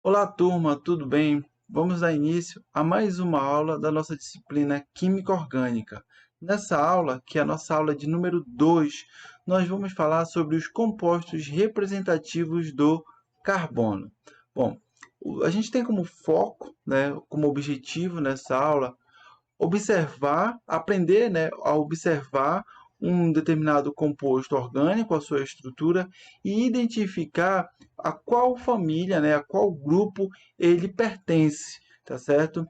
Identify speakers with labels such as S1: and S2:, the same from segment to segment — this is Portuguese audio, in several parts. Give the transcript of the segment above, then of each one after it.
S1: Olá, turma, tudo bem? Vamos dar início a mais uma aula da nossa disciplina Química Orgânica. Nessa aula, que é a nossa aula de número 2, nós vamos falar sobre os compostos representativos do carbono. Bom, a gente tem como foco, né, como objetivo nessa aula, aprender, né, a observar um determinado composto orgânico, a sua estrutura, e identificar a qual família, né, a qual grupo ele pertence, tá certo?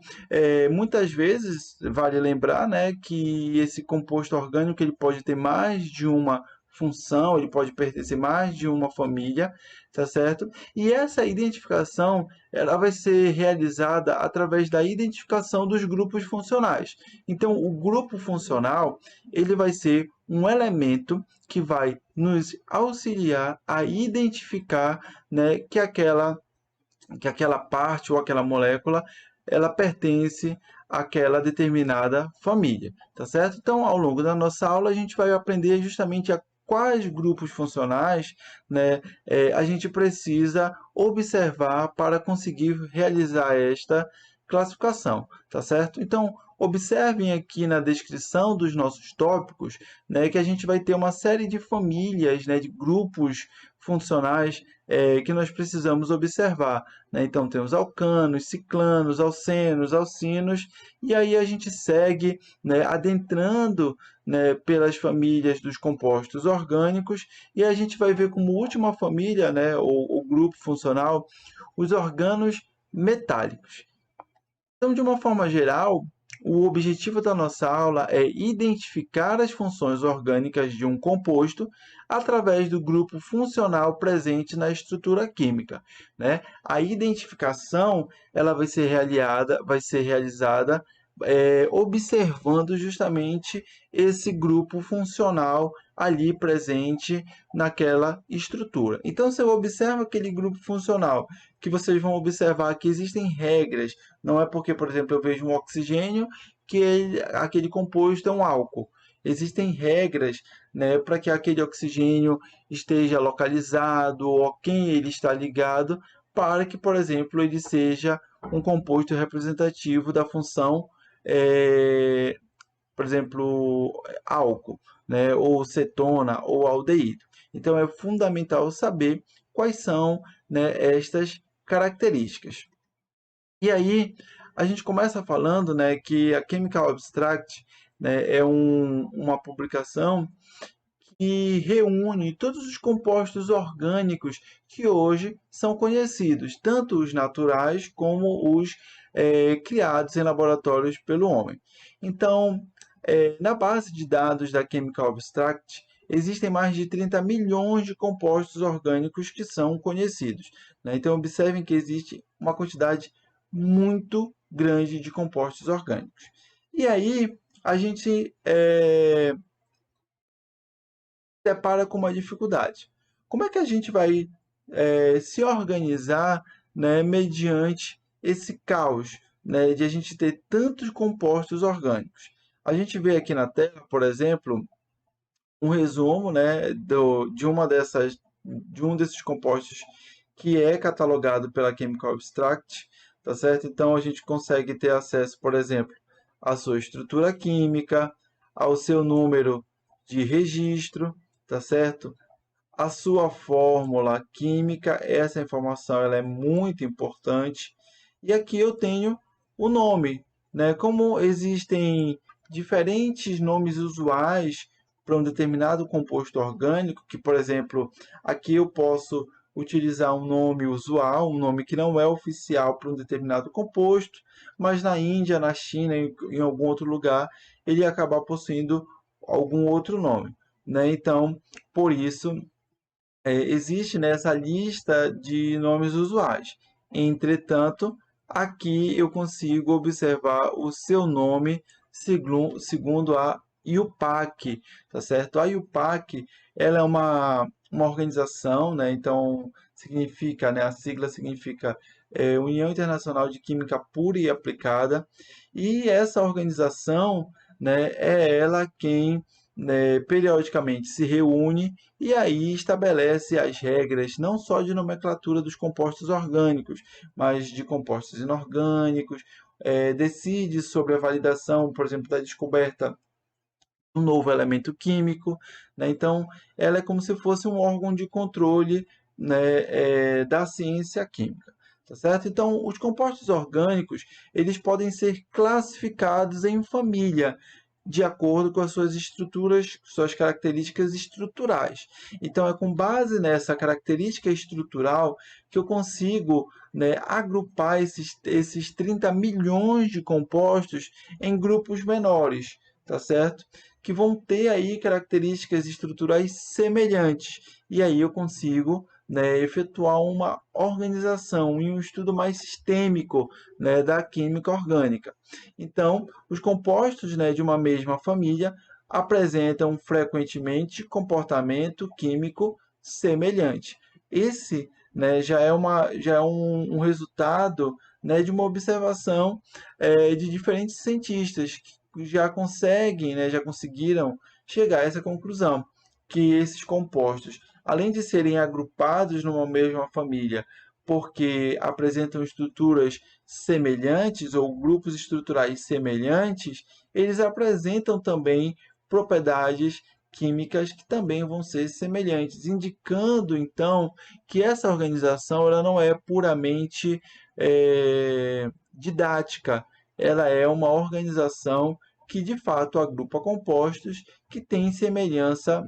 S1: Muitas vezes, vale lembrar, né, que esse composto orgânico ele pode ter mais de uma função, ele pode pertencer a mais de uma família, tá certo? E essa identificação ela vai ser realizada através da identificação dos grupos funcionais. Então, o grupo funcional ele vai ser um elemento que vai nos auxiliar a identificar, né, que aquela parte ou aquela molécula ela pertence àquela determinada família, tá certo? Então, ao longo da nossa aula, a gente vai aprender justamente a quais grupos funcionais, né, a gente precisa observar para conseguir realizar esta classificação, tá certo? Então, observem aqui na descrição dos nossos tópicos, né, que a gente vai ter uma série de famílias, né, de grupos funcionais que nós precisamos observar, né? Então, temos alcanos, ciclanos, alcenos, alcinos, e aí a gente segue, né, adentrando, né, pelas famílias dos compostos orgânicos, e a gente vai ver como última família, né, ou grupo funcional, os organos metálicos. Então, de uma forma geral, o objetivo da nossa aula é identificar as funções orgânicas de um composto através do grupo funcional presente na estrutura química, né? A identificação ela vai ser realizada observando justamente esse grupo funcional ali presente naquela estrutura. Então, se eu observo aquele grupo funcional, que vocês vão observar que existem regras, não é porque, por exemplo, eu vejo um oxigênio que aquele composto é um álcool. Existem regras, né, para que aquele oxigênio esteja localizado ou a quem ele está ligado, para que, por exemplo, ele seja um composto representativo da função, é, por exemplo, álcool, né, ou cetona ou aldeído. Então, é fundamental saber quais são, né, estas características. E aí, a gente começa falando, né, que a Chemical Abstract, né, é uma publicação que reúne todos os compostos orgânicos que hoje são conhecidos, tanto os naturais como os criados em laboratórios pelo homem. Então, na base de dados da Chemical Abstract, existem mais de 30 milhões de compostos orgânicos que são conhecidos, né? Então, observem que existe uma quantidade muito grande de compostos orgânicos. E aí, a gente depara com uma dificuldade. Como é que a gente vai se organizar, né, mediante esse caos, né, de a gente ter tantos compostos orgânicos? A gente vê aqui na tela, por exemplo, um resumo, né, de um desses compostos que é catalogado pela Chemical Abstract, tá certo? Então a gente consegue ter acesso, por exemplo, à sua estrutura química, ao seu número de registro, tá certo? A sua fórmula química, essa informação ela é muito importante. E aqui eu tenho o nome, né? Como existem diferentes nomes usuais para um determinado composto orgânico, que, por exemplo, aqui eu posso utilizar um nome usual, um nome que não é oficial para um determinado composto, mas na Índia, na China, em algum outro lugar, ele acaba possuindo algum outro nome, né? Então, por isso existe nessa lista de nomes usuais. Entretanto, aqui eu consigo observar o seu nome segundo a IUPAC, tá certo? A IUPAC, ela é uma organização, né? Então, significa, né? A sigla significa União Internacional de Química Pura e Aplicada, e essa organização, né, é ela quem, né, periodicamente se reúne e aí estabelece as regras não só de nomenclatura dos compostos orgânicos, mas de compostos inorgânicos, decide sobre a validação, por exemplo, da descoberta de um novo elemento químico, né? Então, ela é como se fosse um órgão de controle, né, da ciência química. Tá certo? Então, os compostos orgânicos, eles podem ser classificados em família, de acordo com as suas estruturas, suas características estruturais. Então, é com base nessa característica estrutural que eu consigo, né, agrupar esses 30 milhões de compostos em grupos menores, tá certo? Que vão ter aí características estruturais semelhantes. E aí eu consigo, né, efetuar uma organização e um estudo mais sistêmico, né, da química orgânica. Então, os compostos, né, de uma mesma família apresentam frequentemente comportamento químico semelhante. Esse, né, já é um resultado, né, de uma observação de diferentes cientistas que já conseguem, né, já conseguiram chegar a essa conclusão, que esses compostos, além de serem agrupados numa mesma família, porque apresentam estruturas semelhantes ou grupos estruturais semelhantes, eles apresentam também propriedades químicas que também vão ser semelhantes, indicando então que essa organização ela não é puramente didática, ela é uma organização que de fato agrupa compostos que têm semelhança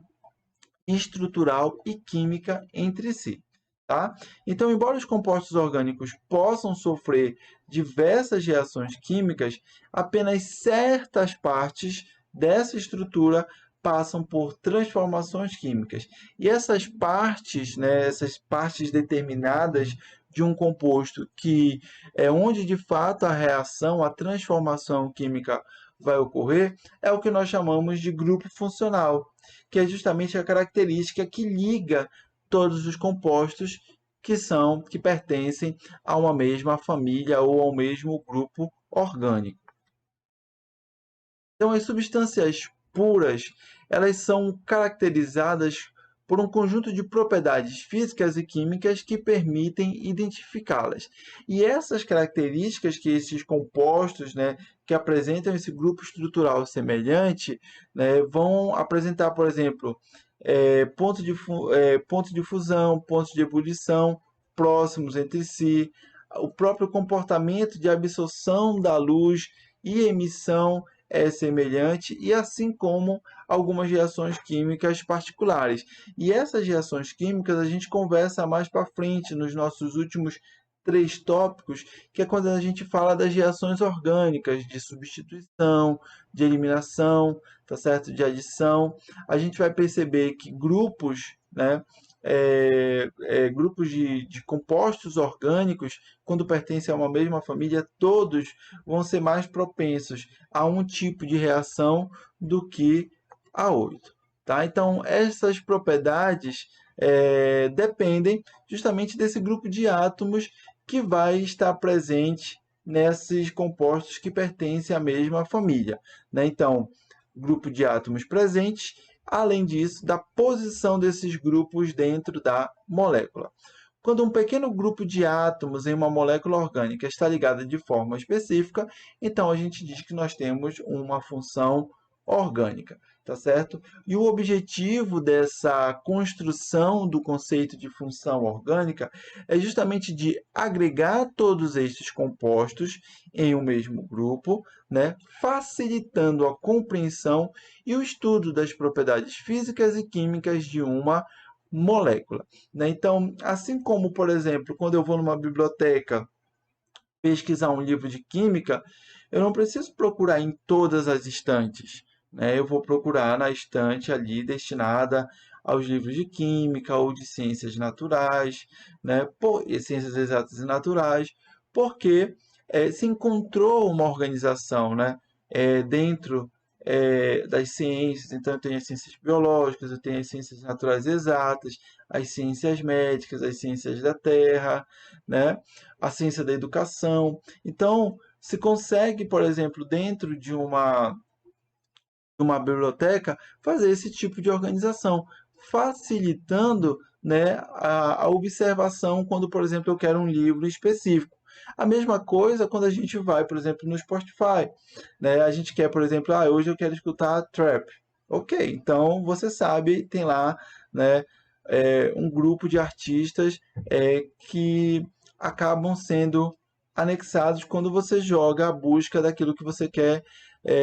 S1: estrutural e química entre si. Tá? Então, embora os compostos orgânicos possam sofrer diversas reações químicas, apenas certas partes dessa estrutura passam por transformações químicas. E essas partes, né, essas partes determinadas de um composto que é onde de fato a reação, a transformação química vai ocorrer, é o que nós chamamos de grupo funcional, que é justamente a característica que liga todos os compostos que pertencem a uma mesma família ou ao mesmo grupo orgânico. Então, as substâncias puras, elas são caracterizadas por um conjunto de propriedades físicas e químicas que permitem identificá-las. E essas características que esses compostos, né, que apresentam esse grupo estrutural semelhante, né, vão apresentar, por exemplo, pontos de fusão, pontos de ebulição próximos entre si, o próprio comportamento de absorção da luz e emissão é semelhante, e assim como algumas reações químicas particulares. E essas reações químicas a gente conversa mais para frente nos nossos últimos 3 tópicos, que é quando a gente fala das reações orgânicas, de substituição, de eliminação, tá certo? De adição. A gente vai perceber que grupos, né, grupos de compostos orgânicos, quando pertencem a uma mesma família, todos vão ser mais propensos a um tipo de reação do que a outro. Tá? Então, essas propriedades dependem justamente desse grupo de átomos que vai estar presente nesses compostos que pertencem à mesma família. Né? Então, grupo de átomos presentes, além disso, da posição desses grupos dentro da molécula. Quando um pequeno grupo de átomos em uma molécula orgânica está ligado de forma específica, então a gente diz que nós temos uma função orgânica, tá certo? E o objetivo dessa construção do conceito de função orgânica é justamente de agregar todos estes compostos em um mesmo grupo, né, facilitando a compreensão e o estudo das propriedades físicas e químicas de uma molécula. Né? Então, assim como, por exemplo, quando eu vou numa biblioteca pesquisar um livro de química, eu não preciso procurar em todas as estantes. Né? Eu vou procurar na estante ali destinada aos livros de química ou de ciências naturais, né, ciências exatas e naturais, porque se encontrou uma organização, né, dentro das ciências. Então, eu tenho as ciências biológicas, eu tenho as ciências naturais exatas, as ciências médicas, as ciências da terra, né, a ciência da educação. Então, se consegue, por exemplo, dentro de uma biblioteca, fazer esse tipo de organização, facilitando, né, a observação quando, por exemplo, eu quero um livro específico. A mesma coisa quando a gente vai, por exemplo, no Spotify, né? A gente quer, por exemplo, hoje eu quero escutar trap. Ok, então você sabe, tem lá, né, um grupo de artistas que acabam sendo anexados quando você joga a busca daquilo que você quer,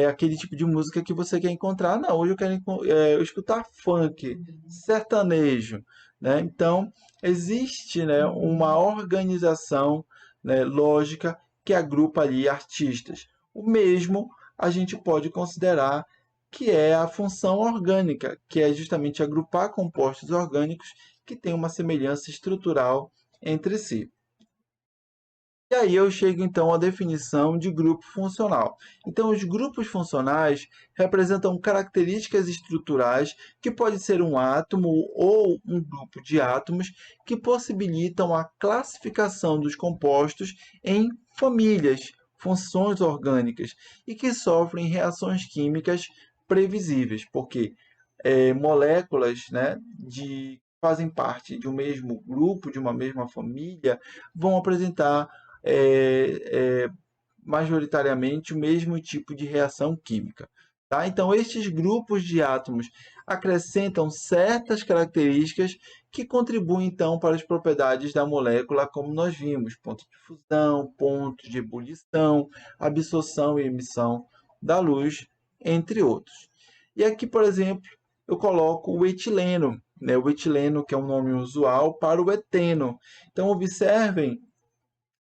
S1: aquele tipo de música que você quer encontrar. Não, hoje eu quero escutar funk, sertanejo, né? Então, existe, né, uma organização, né, lógica que agrupa ali artistas. O mesmo a gente pode considerar que é a função orgânica, que é justamente agrupar compostos orgânicos que têm uma semelhança estrutural entre si. E aí eu chego então à definição de grupo funcional. Então, os grupos funcionais representam características estruturais que pode ser um átomo ou um grupo de átomos que possibilitam a classificação dos compostos em famílias, funções orgânicas e que sofrem reações químicas previsíveis, porque moléculas, né, fazem parte de um mesmo grupo, de uma mesma família, vão apresentar é, é, majoritariamente o mesmo tipo de reação química. Tá? Então, estes grupos de átomos acrescentam certas características que contribuem, então, para as propriedades da molécula, como nós vimos: ponto de fusão, ponto de ebulição, absorção e emissão da luz, entre outros. E aqui, por exemplo, eu coloco o etileno, né? O etileno, que é um nome usual para o eteno. Então, observem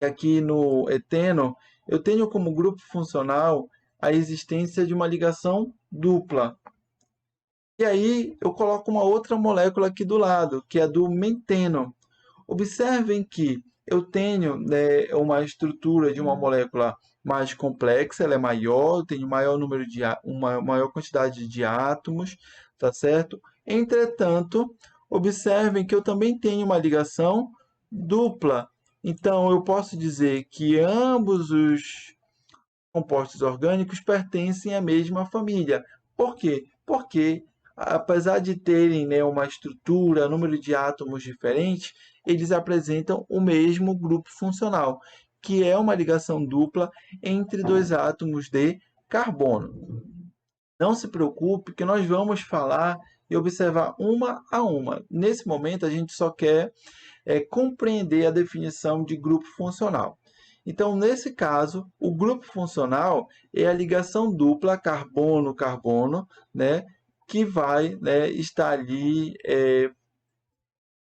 S1: que aqui no eteno eu tenho como grupo funcional a existência de uma ligação dupla. E aí eu coloco uma outra molécula aqui do lado, que é a do menteno. Observem que eu tenho, né, uma estrutura de uma molécula mais complexa, ela é maior, eu tenho maior número de uma maior quantidade de átomos, tá certo? Entretanto, observem que eu também tenho uma ligação dupla. Então, eu posso dizer que ambos os compostos orgânicos pertencem à mesma família. Por quê? Porque, apesar de terem, né, uma estrutura, número de átomos diferentes, eles apresentam o mesmo grupo funcional, que é uma ligação dupla entre dois átomos de carbono. Não se preocupe, que nós vamos falar e observar uma a uma. Nesse momento, a gente só quer compreender a definição de grupo funcional. Então, nesse caso, o grupo funcional é a ligação dupla carbono-carbono, né, que vai, né, estar ali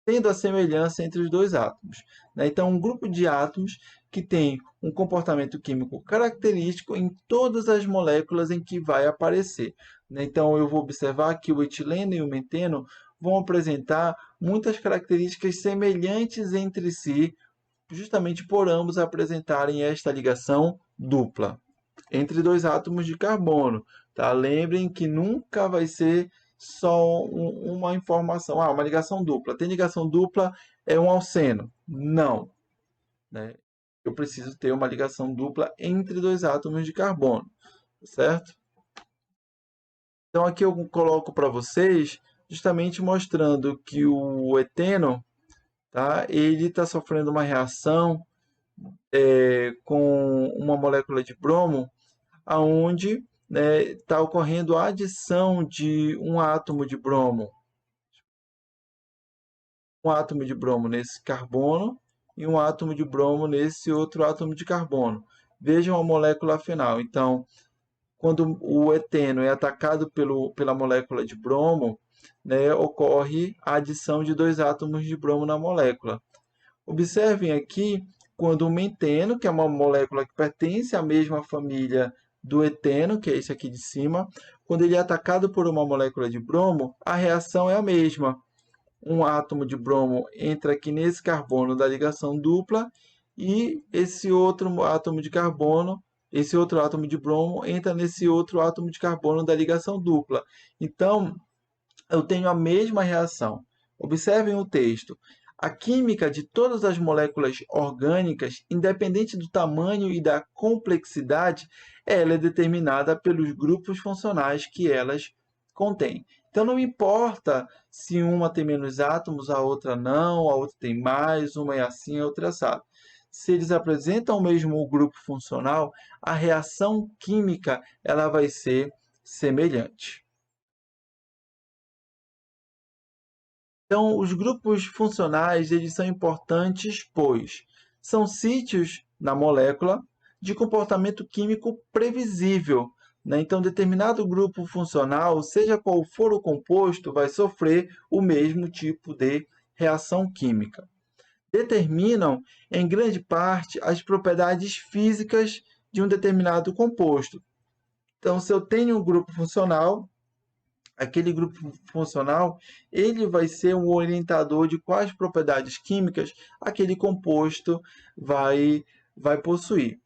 S1: tendo a semelhança entre os dois átomos, né? Então, um grupo de átomos que tem um comportamento químico característico em todas as moléculas em que vai aparecer, né? Então, eu vou observar que o etileno e o menteno vão apresentar muitas características semelhantes entre si, justamente por ambos apresentarem esta ligação dupla entre dois átomos de carbono. Tá? Lembrem que nunca vai ser só uma informação, uma ligação dupla. Tem ligação dupla, é um alceno. Não. Né? Eu preciso ter uma ligação dupla entre dois átomos de carbono, certo? Então aqui eu coloco para vocês justamente mostrando que o eteno, tá, ele está sofrendo uma reação com uma molécula de bromo, aonde está ocorrendo a adição de um átomo de bromo nesse carbono e um átomo de bromo nesse outro átomo de carbono. Vejam a molécula final. Então, quando o eteno é atacado pela molécula de bromo, né, ocorre a adição de dois átomos de bromo na molécula. Observem aqui, quando o menteno, que é uma molécula que pertence à mesma família do eteno, que é esse aqui de cima, quando ele é atacado por uma molécula de bromo, a reação é a mesma. Um átomo de bromo entra aqui nesse carbono da ligação dupla e esse outro átomo de carbono, esse outro átomo de bromo entra nesse outro átomo de carbono da ligação dupla. Então, eu tenho a mesma reação. Observem o texto. A química de todas as moléculas orgânicas, independente do tamanho e da complexidade, ela é determinada pelos grupos funcionais que elas contêm. Então não importa se uma tem menos átomos, a outra não, a outra tem mais, uma é assim, a outra é assado. Se eles apresentam o mesmo grupo funcional, a reação química ela vai ser semelhante. Então, os grupos funcionais eles são importantes, pois são sítios na molécula de comportamento químico previsível, né? Então, determinado grupo funcional, seja qual for o composto, vai sofrer o mesmo tipo de reação química. Determinam, em grande parte, as propriedades físicas de um determinado composto. Então, se eu tenho um grupo funcional, aquele grupo funcional, ele vai ser um orientador de quais propriedades químicas aquele composto vai possuir.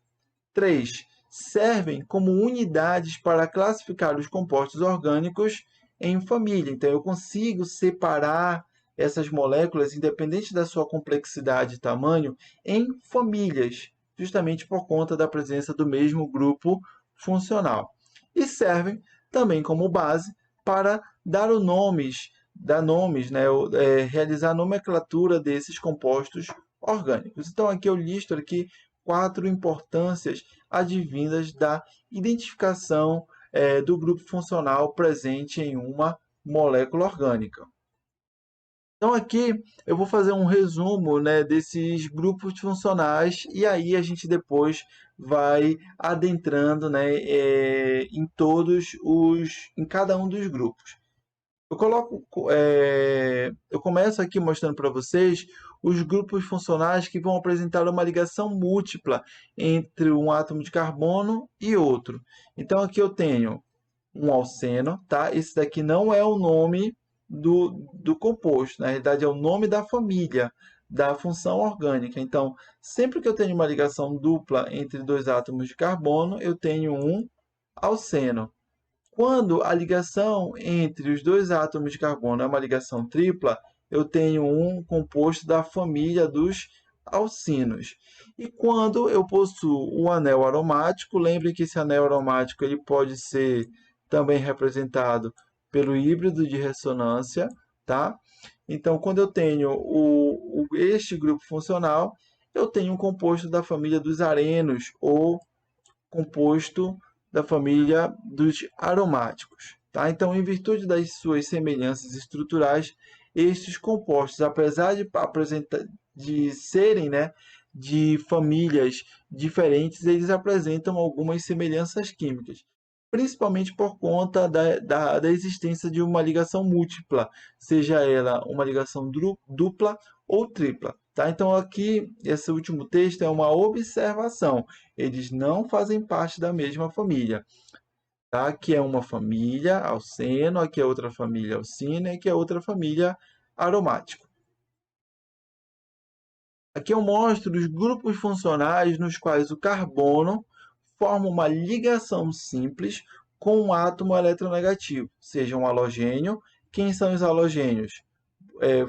S1: 3. Servem como unidades para classificar os compostos orgânicos em família. Então, eu consigo separar essas moléculas, independente da sua complexidade e tamanho, em famílias, justamente por conta da presença do mesmo grupo funcional. E servem também como base para dar nomes, né, realizar a nomenclatura desses compostos orgânicos. Então, aqui eu listo aqui 4 importâncias advindas da identificação do grupo funcional presente em uma molécula orgânica. Então, aqui eu vou fazer um resumo, né, desses grupos funcionais e aí a gente depois vai adentrando, né, em cada um dos grupos. Eu começo aqui mostrando para vocês os grupos funcionais que vão apresentar uma ligação múltipla entre um átomo de carbono e outro. Então aqui eu tenho um alceno, tá? Esse daqui não é o nome do composto, na realidade é o nome da família, da função orgânica. Então, sempre que eu tenho uma ligação dupla entre dois átomos de carbono, eu tenho um alceno. Quando a ligação entre os dois átomos de carbono é uma ligação tripla, eu tenho um composto da família dos alcinos. E quando eu possuo um anel aromático, lembre que esse anel aromático ele pode ser também representado pelo híbrido de ressonância, tá? Então, quando eu tenho este grupo funcional, eu tenho um composto da família dos arenos ou composto da família dos aromáticos. Tá? Então, em virtude das suas semelhanças estruturais, estes compostos, apesar de serem, né, de famílias diferentes, eles apresentam algumas semelhanças químicas, principalmente por conta da existência de uma ligação múltipla, seja ela uma ligação dupla ou tripla. Tá? Então, aqui, esse último texto é uma observação. Eles não fazem parte da mesma família. Tá? Aqui é uma família alceno, aqui é outra família alcina, e aqui é outra família aromático. Aqui eu mostro os grupos funcionais nos quais o carbono forma uma ligação simples com um átomo eletronegativo, seja um halogênio. Quem são os halogênios?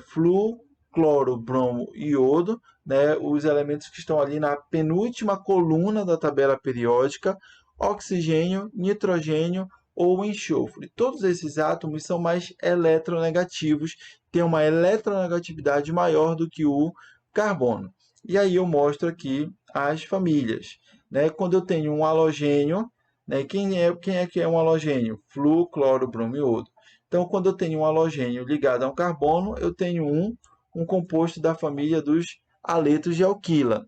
S1: Flúor, cloro, bromo e iodo, né, os elementos que estão ali na penúltima coluna da tabela periódica, oxigênio, nitrogênio ou enxofre. Todos esses átomos são mais eletronegativos, têm uma eletronegatividade maior do que o carbono. E aí eu mostro aqui as famílias. Né? Quando eu tenho um halogênio, né, quem é que é um halogênio? Flúor, cloro, bromo e iodo. Então, quando eu tenho um halogênio ligado a um carbono, eu tenho um composto da família dos haletos de alquila.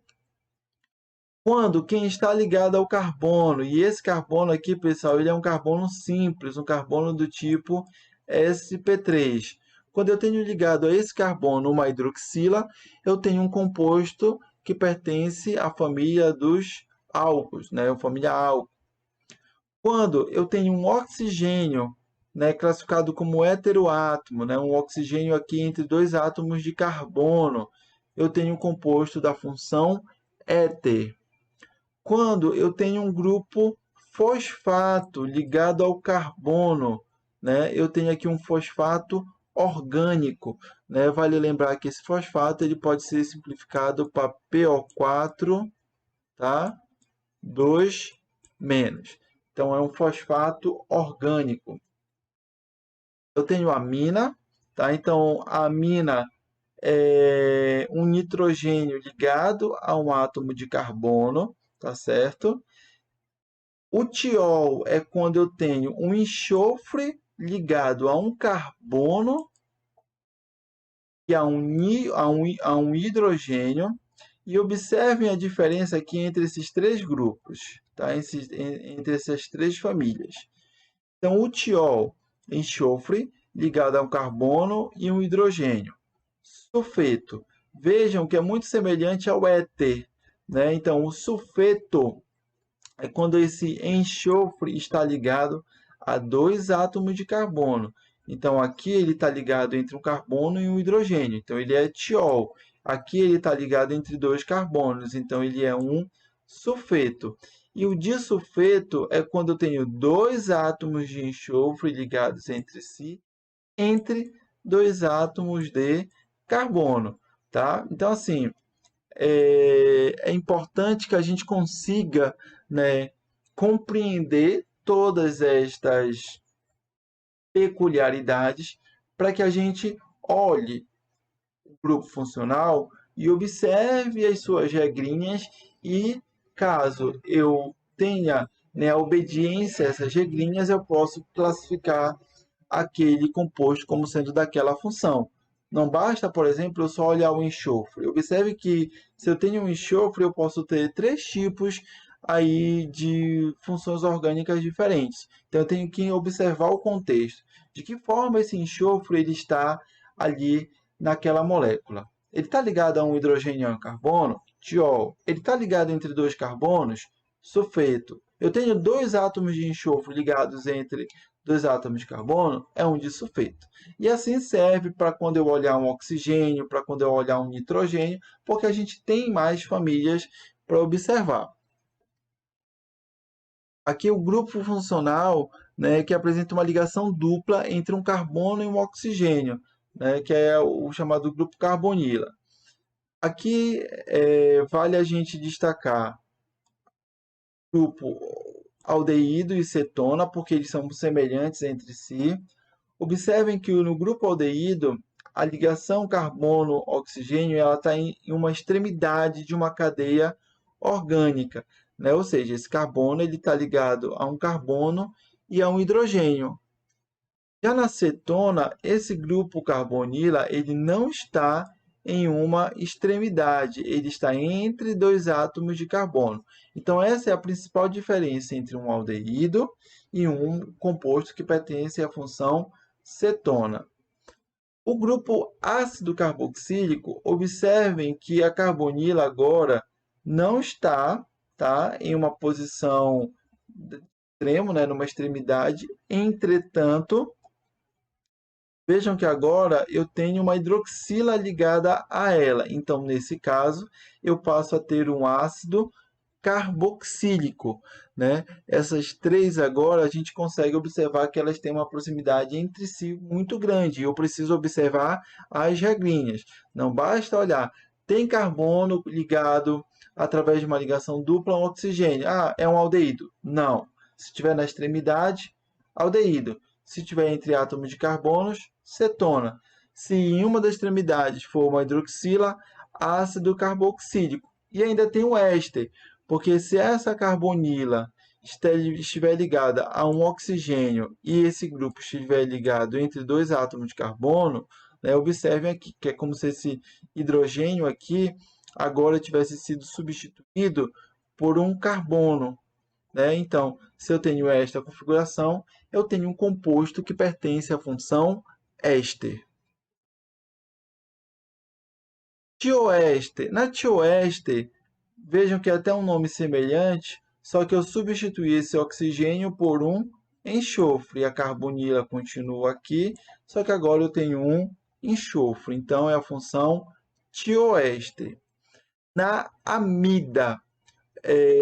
S1: Quando quem está ligado ao carbono, e esse carbono aqui, pessoal, ele é um carbono simples, um carbono do tipo sp3. Quando eu tenho ligado a esse carbono uma hidroxila, eu tenho um composto que pertence à família dos álcools, né? A família álcool. Quando eu tenho um oxigênio, né, classificado como heteroátomo, né, um oxigênio aqui entre dois átomos de carbono, eu tenho um composto da função éter. Quando eu tenho um grupo fosfato ligado ao carbono, né, eu tenho aqui um fosfato orgânico, né? Vale lembrar que esse fosfato ele pode ser simplificado para PO4, tá? 2 menos. Então é um fosfato orgânico. Eu tenho amina, tá? Então a amina é um nitrogênio ligado a um átomo de carbono, tá certo? O tiol é quando eu tenho um enxofre ligado a um carbono e a um hidrogênio. E observem a diferença aqui entre esses três grupos, tá? Entre essas três famílias. Então, o tiol, enxofre, ligado a um carbono e um hidrogênio. Sulfeto, vejam que é muito semelhante ao éter, né? Então, o sulfeto é quando esse enxofre está ligado a dois átomos de carbono. Então, aqui ele está ligado entre um carbono e um hidrogênio. Então, ele é tiol. Aqui ele está ligado entre dois carbonos. Então, ele é um sulfeto. E o disulfeto é quando eu tenho dois átomos de enxofre ligados entre si, entre dois átomos de carbono. Tá? Então, assim, é importante que a gente consiga, né, compreender todas estas peculiaridades para que a gente olhe o grupo funcional e observe as suas regrinhas e, caso eu tenha, né, a obediência a essas regrinhas, eu posso classificar aquele composto como sendo daquela função. Não basta, por exemplo, eu só olhar o enxofre. Observe que se eu tenho um enxofre, eu posso ter três tipos aí de funções orgânicas diferentes. Então eu tenho que observar o contexto. De que forma esse enxofre ele está ali naquela molécula? Ele está ligado a um hidrogênio e a um carbono? Tiol. Ele está ligado entre dois carbonos? Sulfeto. Eu tenho dois átomos de enxofre ligados entre dois átomos de carbono? É um disulfeto. E assim serve para quando eu olhar um oxigênio, para quando eu olhar um nitrogênio, porque a gente tem mais famílias para observar. Aqui o grupo funcional, né, que apresenta uma ligação dupla entre um carbono e um oxigênio, né, que é o chamado grupo carbonila. Aqui vale a gente destacar o grupo aldeído e cetona, porque eles são semelhantes entre si. Observem que no grupo aldeído, a ligação carbono-oxigênio está em uma extremidade de uma cadeia orgânica, né? Ou seja, esse carbono está ligado a um carbono e a um hidrogênio. Já na cetona, esse grupo carbonila ele não está em uma extremidade, ele está entre dois átomos de carbono. Então, essa é a principal diferença entre um aldeído e um composto que pertence à função cetona. O grupo ácido carboxílico, observem que a carbonila agora não está, tá, em uma posição extremo, né, numa extremidade. Entretanto, vejam que agora eu tenho uma hidroxila ligada a ela. Então, nesse caso, eu passo a ter um ácido carboxílico, né? Essas três agora a gente consegue observar que elas têm uma proximidade entre si muito grande. Eu preciso observar as regrinhas. Não basta olhar, tem carbono ligado através de uma ligação dupla a um oxigênio. Ah, é um aldeído. Não. Se estiver na extremidade, aldeído. Se estiver entre átomos de carbonos, cetona. Se em uma das extremidades for uma hidroxila, ácido carboxílico. E ainda tem o éster, porque se essa carbonila estiver ligada a um oxigênio e esse grupo estiver ligado entre dois átomos de carbono, né, observem aqui que é como se esse hidrogênio aqui agora tivesse sido substituído por um carbono, né? Então, se eu tenho esta configuração, eu tenho um composto que pertence à função éster. Tioéster. Na tioéster, vejam que é até um nome semelhante, só que eu substituí esse oxigênio por um enxofre. A carbonila continua aqui, só que agora eu tenho um enxofre. Então, é a função tioéster. Na amida,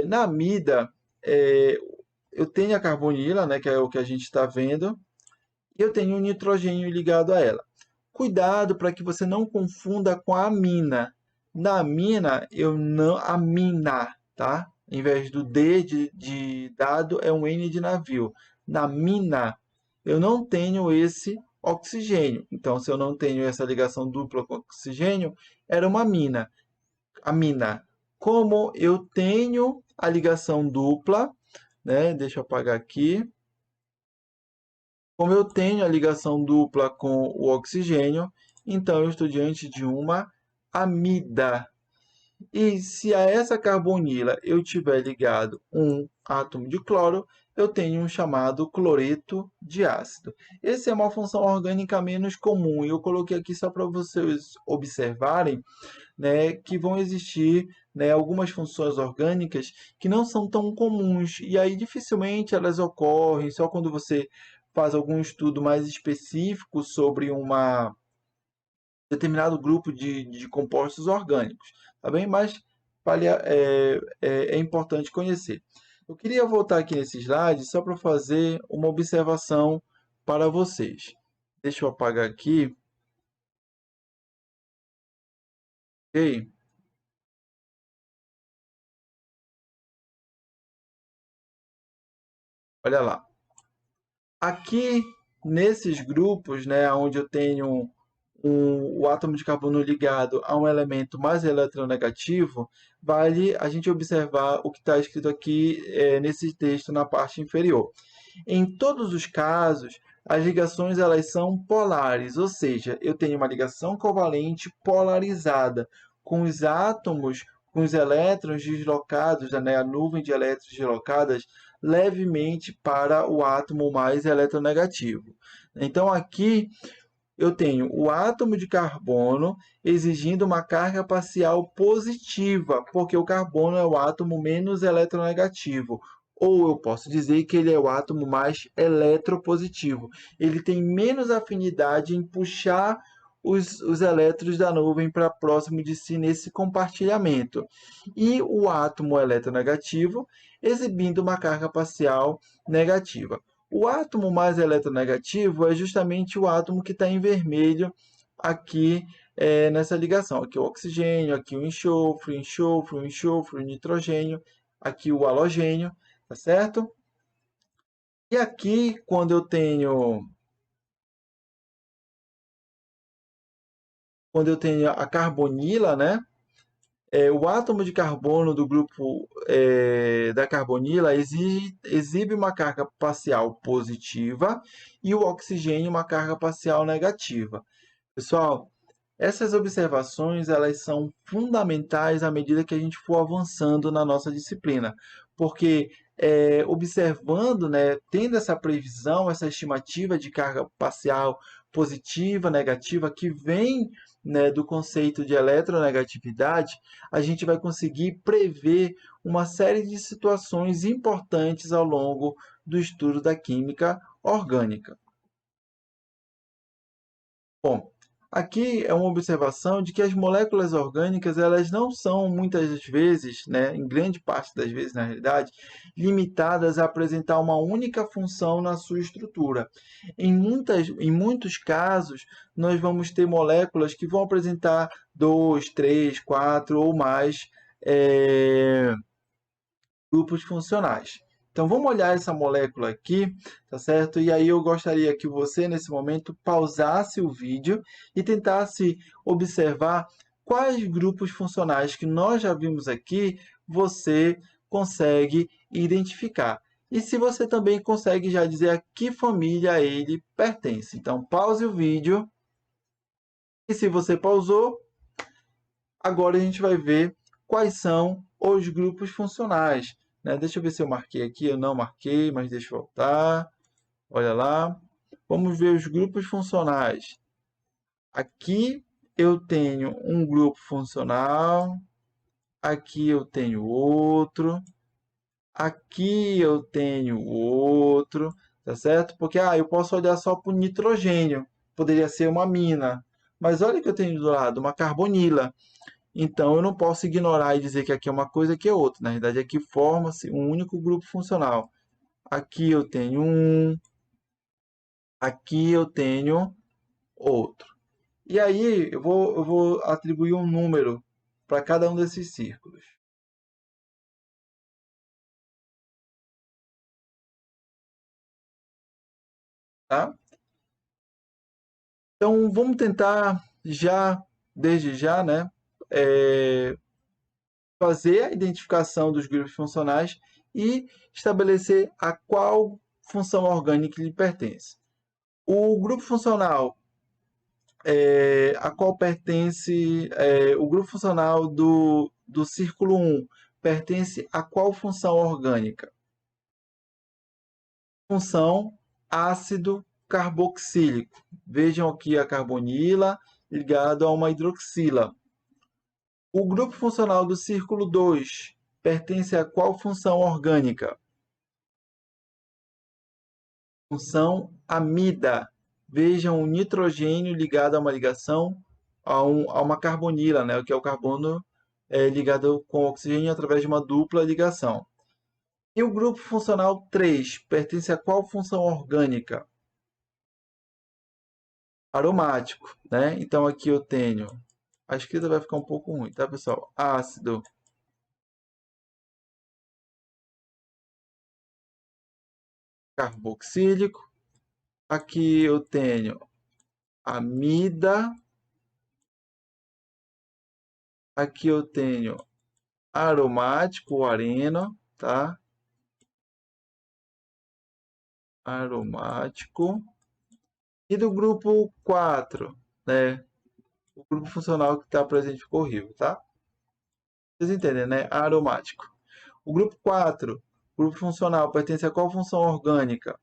S1: na amida, é, eu tenho a carbonila, né, que é o que a gente está vendo, e eu tenho o nitrogênio ligado a ela. Cuidado para que você não confunda com a amina. Na amina, eu não amina, tá? Em vez do D de dado, é um N de navio. Na mina, eu não tenho esse oxigênio. Então, se eu não tenho essa ligação dupla com oxigênio, era uma mina. Amina. Como eu tenho a ligação dupla, né? Deixa eu apagar aqui. Como eu tenho a ligação dupla com o oxigênio, então eu estou diante de uma amida. E se a essa carbonila eu tiver ligado um átomo de cloro, eu tenho um chamado cloreto de ácido. Essa é uma função orgânica menos comum e eu coloquei aqui só para vocês observarem, né, que vão existir, né, algumas funções orgânicas que não são tão comuns e aí dificilmente elas ocorrem só quando você faz algum estudo mais específico sobre uma determinado grupo de compostos orgânicos, tá bem? Mas é importante conhecer. Eu queria voltar aqui nesse slide só para fazer uma observação para vocês. Deixa eu apagar aqui. Ok? Olha lá. Aqui, nesses grupos, né, onde eu tenho o átomo de carbono ligado a um elemento mais eletronegativo, vale a gente observar o que está escrito aqui nesse texto na parte inferior. Em todos os casos, as ligações elas são polares, ou seja, eu tenho uma ligação covalente polarizada, com os átomos, com os elétrons deslocados, né, a nuvem de elétrons deslocadas levemente para o átomo mais eletronegativo. Então, aqui eu tenho o átomo de carbono exigindo uma carga parcial positiva, porque o carbono é o átomo menos eletronegativo. Ou eu posso dizer que ele é o átomo mais eletropositivo. Ele tem menos afinidade em puxar os elétrons da nuvem para próximo de si nesse compartilhamento. E o átomo eletronegativo exibindo uma carga parcial negativa. O átomo mais eletronegativo é justamente o átomo que está em vermelho aqui nessa ligação. Aqui o oxigênio, aqui o enxofre, enxofre, o enxofre, o nitrogênio, aqui o halogênio, tá certo? E aqui, quando eu tenho a carbonila, né? O átomo de carbono do grupo da carbonila exibe uma carga parcial positiva e o oxigênio uma carga parcial negativa. Pessoal, essas observações elas são fundamentais à medida que a gente for avançando na nossa disciplina, porque observando, né, tendo essa previsão, essa estimativa de carga parcial positiva, negativa, que vem, né, do conceito de eletronegatividade, a gente vai conseguir prever uma série de situações importantes ao longo do estudo da química orgânica. Bom, aqui é uma observação de que as moléculas orgânicas elas não são muitas vezes, né, em grande parte das vezes na realidade, limitadas a apresentar uma única função na sua estrutura. Em muitos casos, nós vamos ter moléculas que vão apresentar dois, três, quatro ou mais grupos funcionais. Então vamos olhar essa molécula aqui, tá certo? E aí eu gostaria que você, nesse momento, pausasse o vídeo e tentasse observar quais grupos funcionais que nós já vimos aqui você consegue identificar. E se você também consegue já dizer a que família ele pertence. Então pause o vídeo. E se você pausou, agora a gente vai ver quais são os grupos funcionais, né? Deixa eu ver se eu marquei aqui. Eu não marquei, mas deixa eu voltar. Olha lá. Vamos ver os grupos funcionais. Aqui eu tenho um grupo funcional. Aqui eu tenho outro. Aqui eu tenho outro, tá certo? Porque eu posso olhar só para o nitrogênio, poderia ser uma mina. Mas olha que eu tenho do lado, uma carbonila. Então eu não posso ignorar e dizer que aqui é uma coisa, aqui é outra. Na verdade, aqui forma-se um único grupo funcional. Aqui eu tenho um, aqui eu tenho outro. E aí eu vou atribuir um número para cada um desses círculos, tá? Então vamos tentar já, desde já, né, é, fazer a identificação dos grupos funcionais e estabelecer a qual função orgânica lhe pertence. O grupo funcional a qual pertence o grupo funcional do círculo 1 pertence a qual função orgânica? Função ácido carboxílico. Vejam aqui a carbonila ligado a uma hidroxila. O grupo funcional do círculo 2 pertence a qual função orgânica? Função amida. Vejam o nitrogênio ligado a uma ligação a uma carbonila, né, que é o carbono ligado com oxigênio através de uma dupla ligação. E o grupo funcional 3 pertence a qual função orgânica? Aromático, né? Então aqui eu tenho, a escrita vai ficar um pouco ruim, tá, pessoal? Ácido carboxílico. Aqui eu tenho amida. Aqui eu tenho aromático, o areno, tá? Aromático. E do grupo 4, né? O grupo funcional que está presente ficou horrível, tá? Vocês entendem, né? Aromático. O grupo 4, grupo funcional, pertence a qual função orgânica?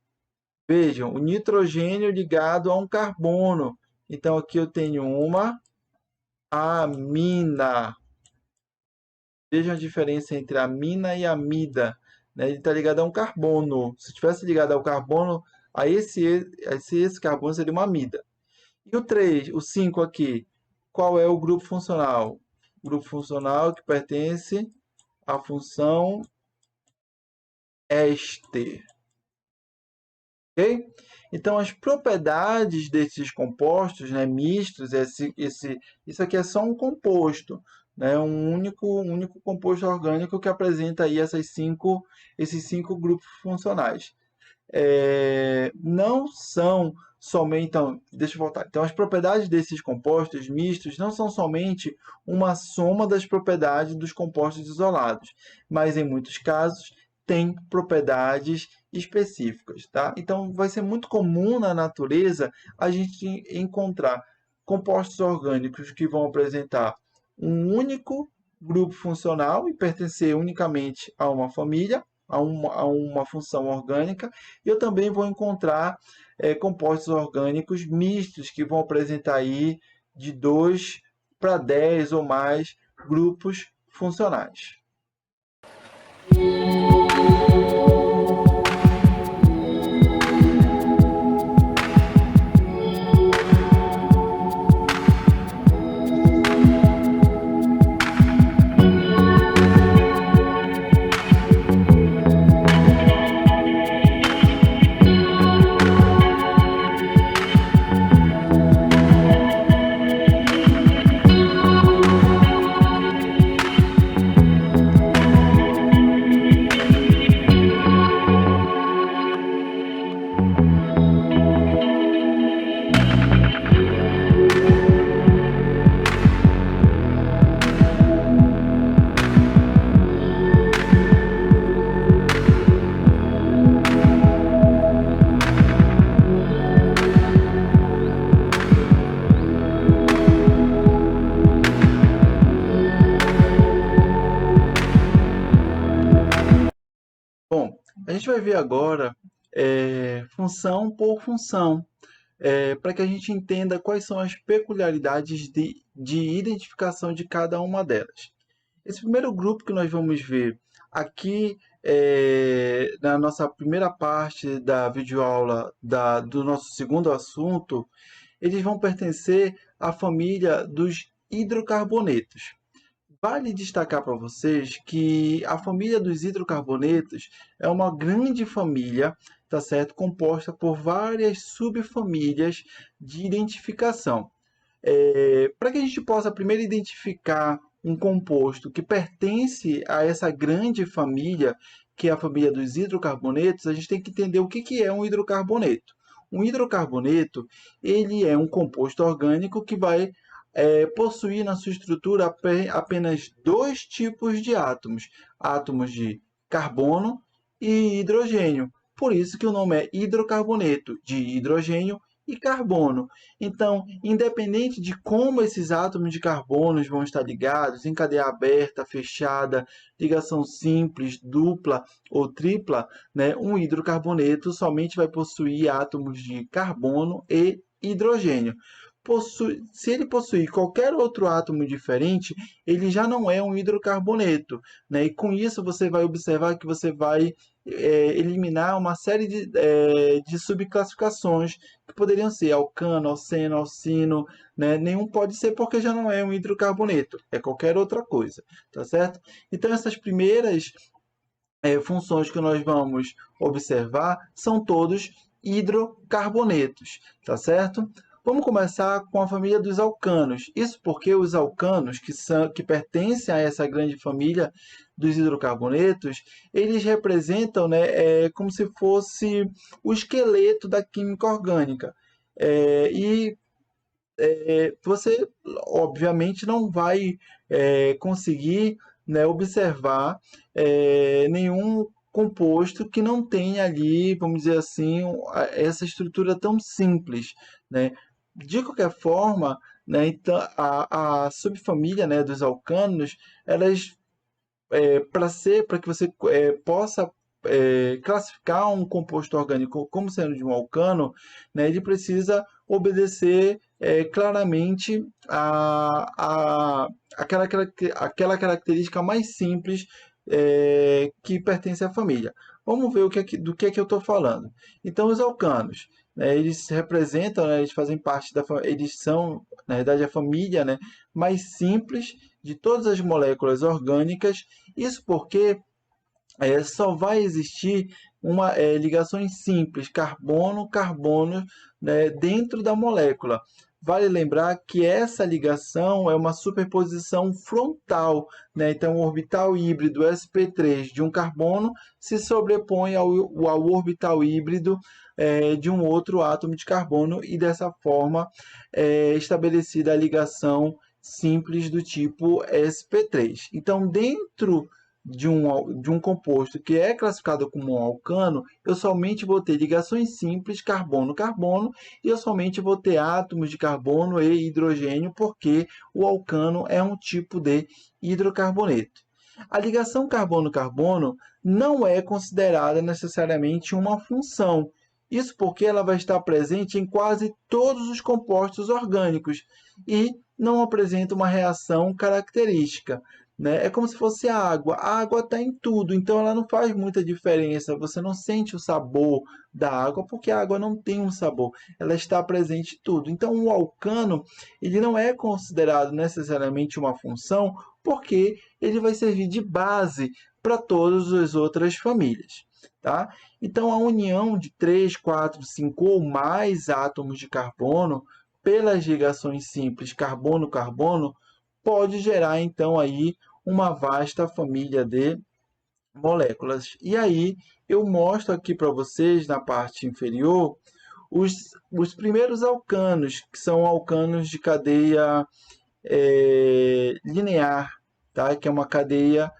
S1: Vejam, o nitrogênio ligado a um carbono. Então aqui eu tenho uma amina. Vejam a diferença entre amina e amida. Né? Ele está ligado a um carbono. Se tivesse ligado ao carbono, esse carbono seria uma amida. E o 3, o 5 aqui, qual é o grupo funcional? O grupo funcional que pertence à função éster. Ok? Então, as propriedades desses compostos, né, mistos, isso aqui é só um composto, né, um único composto orgânico que apresenta aí esses cinco grupos funcionais. Não são somente. Então, deixa eu voltar. Então, as propriedades desses compostos mistos não são somente uma soma das propriedades dos compostos isolados, mas em muitos casos têm propriedades específicas, tá? Então, vai ser muito comum na natureza a gente encontrar compostos orgânicos que vão apresentar um único grupo funcional e pertencer unicamente a uma família, a uma função orgânica, e eu também vou encontrar compostos orgânicos mistos que vão apresentar aí de 2 para 10 ou mais grupos funcionais. Bom, a gente vai ver agora função por função, para que a gente entenda quais são as peculiaridades de identificação de cada uma delas. Esse primeiro grupo que nós vamos ver aqui na nossa primeira parte da videoaula do nosso segundo assunto, eles vão pertencer à família dos hidrocarbonetos. Vale destacar para vocês que a família dos hidrocarbonetos é uma grande família, tá certo? Composta por várias subfamílias de identificação. Para que a gente possa primeiro identificar um composto que pertence a essa grande família, que é a família dos hidrocarbonetos, a gente tem que entender o que é um hidrocarboneto. Um hidrocarboneto, ele é um composto orgânico que vai possuir na sua estrutura apenas dois tipos de átomos, átomos de carbono e hidrogênio. Por isso que o nome é hidrocarboneto, de hidrogênio e carbono. Então, independente de como esses átomos de carbono vão estar ligados, em cadeia aberta, fechada, ligação simples, dupla ou tripla, né, um hidrocarboneto somente vai possuir átomos de carbono e hidrogênio. Se ele possuir qualquer outro átomo diferente, ele já não é um hidrocarboneto, né? E com isso você vai observar que você vai eliminar uma série de subclassificações que poderiam ser alcano, alceno, alcino, né? Nenhum pode ser porque já não é um hidrocarboneto, é qualquer outra coisa, tá certo? Então essas primeiras funções que nós vamos observar são todos hidrocarbonetos, tá certo? Vamos começar com a família dos alcanos. Isso porque os alcanos, que pertencem a essa grande família dos hidrocarbonetos, eles representam, né, como se fosse o esqueleto da química orgânica. E você, obviamente, não vai conseguir, né, observar nenhum composto que não tenha ali, vamos dizer assim, essa estrutura tão simples, né? De qualquer forma, né, então, a subfamília, né, dos alcanos, elas para que você possa classificar um composto orgânico como sendo de um alcano, né, ele precisa obedecer claramente aquela característica mais simples que pertence à família. Vamos ver do que é que eu estou falando. Então, os alcanos, né, eles representam, né, eles fazem parte eles são, na verdade, a família, né, mais simples de todas as moléculas orgânicas. Isso porque só vai existir ligações simples, carbono-carbono, né, dentro da molécula. Vale lembrar que essa ligação é uma superposição frontal, né? Então, o orbital híbrido sp3 de um carbono se sobrepõe ao orbital híbrido de um outro átomo de carbono e dessa forma estabelecida a ligação simples do tipo sp3. Então, dentro de um composto que é classificado como um alcano, eu somente vou ter ligações simples carbono-carbono e eu somente vou ter átomos de carbono e hidrogênio, porque o alcano é um tipo de hidrocarboneto. A ligação carbono-carbono não é considerada necessariamente uma função. Isso porque ela vai estar presente em quase todos os compostos orgânicos e não apresenta uma reação característica, né? É como se fosse a água. A água está em tudo, então ela não faz muita diferença. Você não sente o sabor da água porque a água não tem um sabor. Ela está presente em tudo. Então o alcano ele não é considerado necessariamente uma função porque ele vai servir de base para todas as outras famílias. Tá? Então a união de 3, 4, 5 ou mais átomos de carbono pelas ligações simples carbono-carbono pode gerar então aí uma vasta família de moléculas. E aí eu mostro aqui para vocês na parte inferior os primeiros alcanos, que são alcanos de cadeia linear, tá? Que é uma cadeia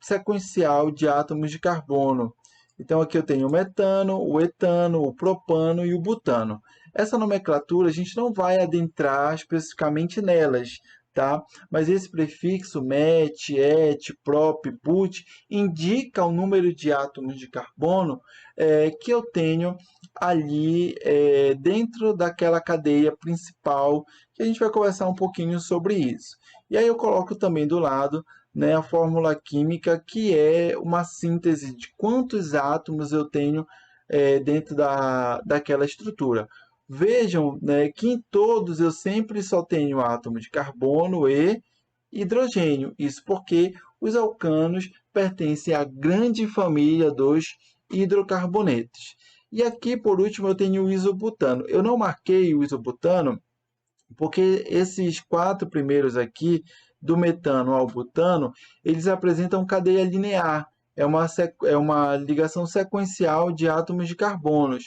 S1: sequencial de átomos de carbono. Então aqui eu tenho o metano, o etano, o propano e o butano. Essa nomenclatura a gente não vai adentrar especificamente nelas, tá? Mas esse prefixo met, et, prop, but indica o número de átomos de carbono que eu tenho ali dentro daquela cadeia principal, que a gente vai conversar um pouquinho sobre isso. E aí eu coloco também do lado né, a fórmula química, que é uma síntese de quantos átomos eu tenho dentro daquela estrutura. Vejam, né, que em todos eu sempre só tenho átomo de carbono e hidrogênio. Isso porque os alcanos pertencem à grande família dos hidrocarbonetos. E aqui, por último, eu tenho o isobutano. Eu não marquei o isobutano porque esses quatro primeiros aqui, do metano ao butano, eles apresentam cadeia linear. É uma ligação sequencial de átomos de carbonos.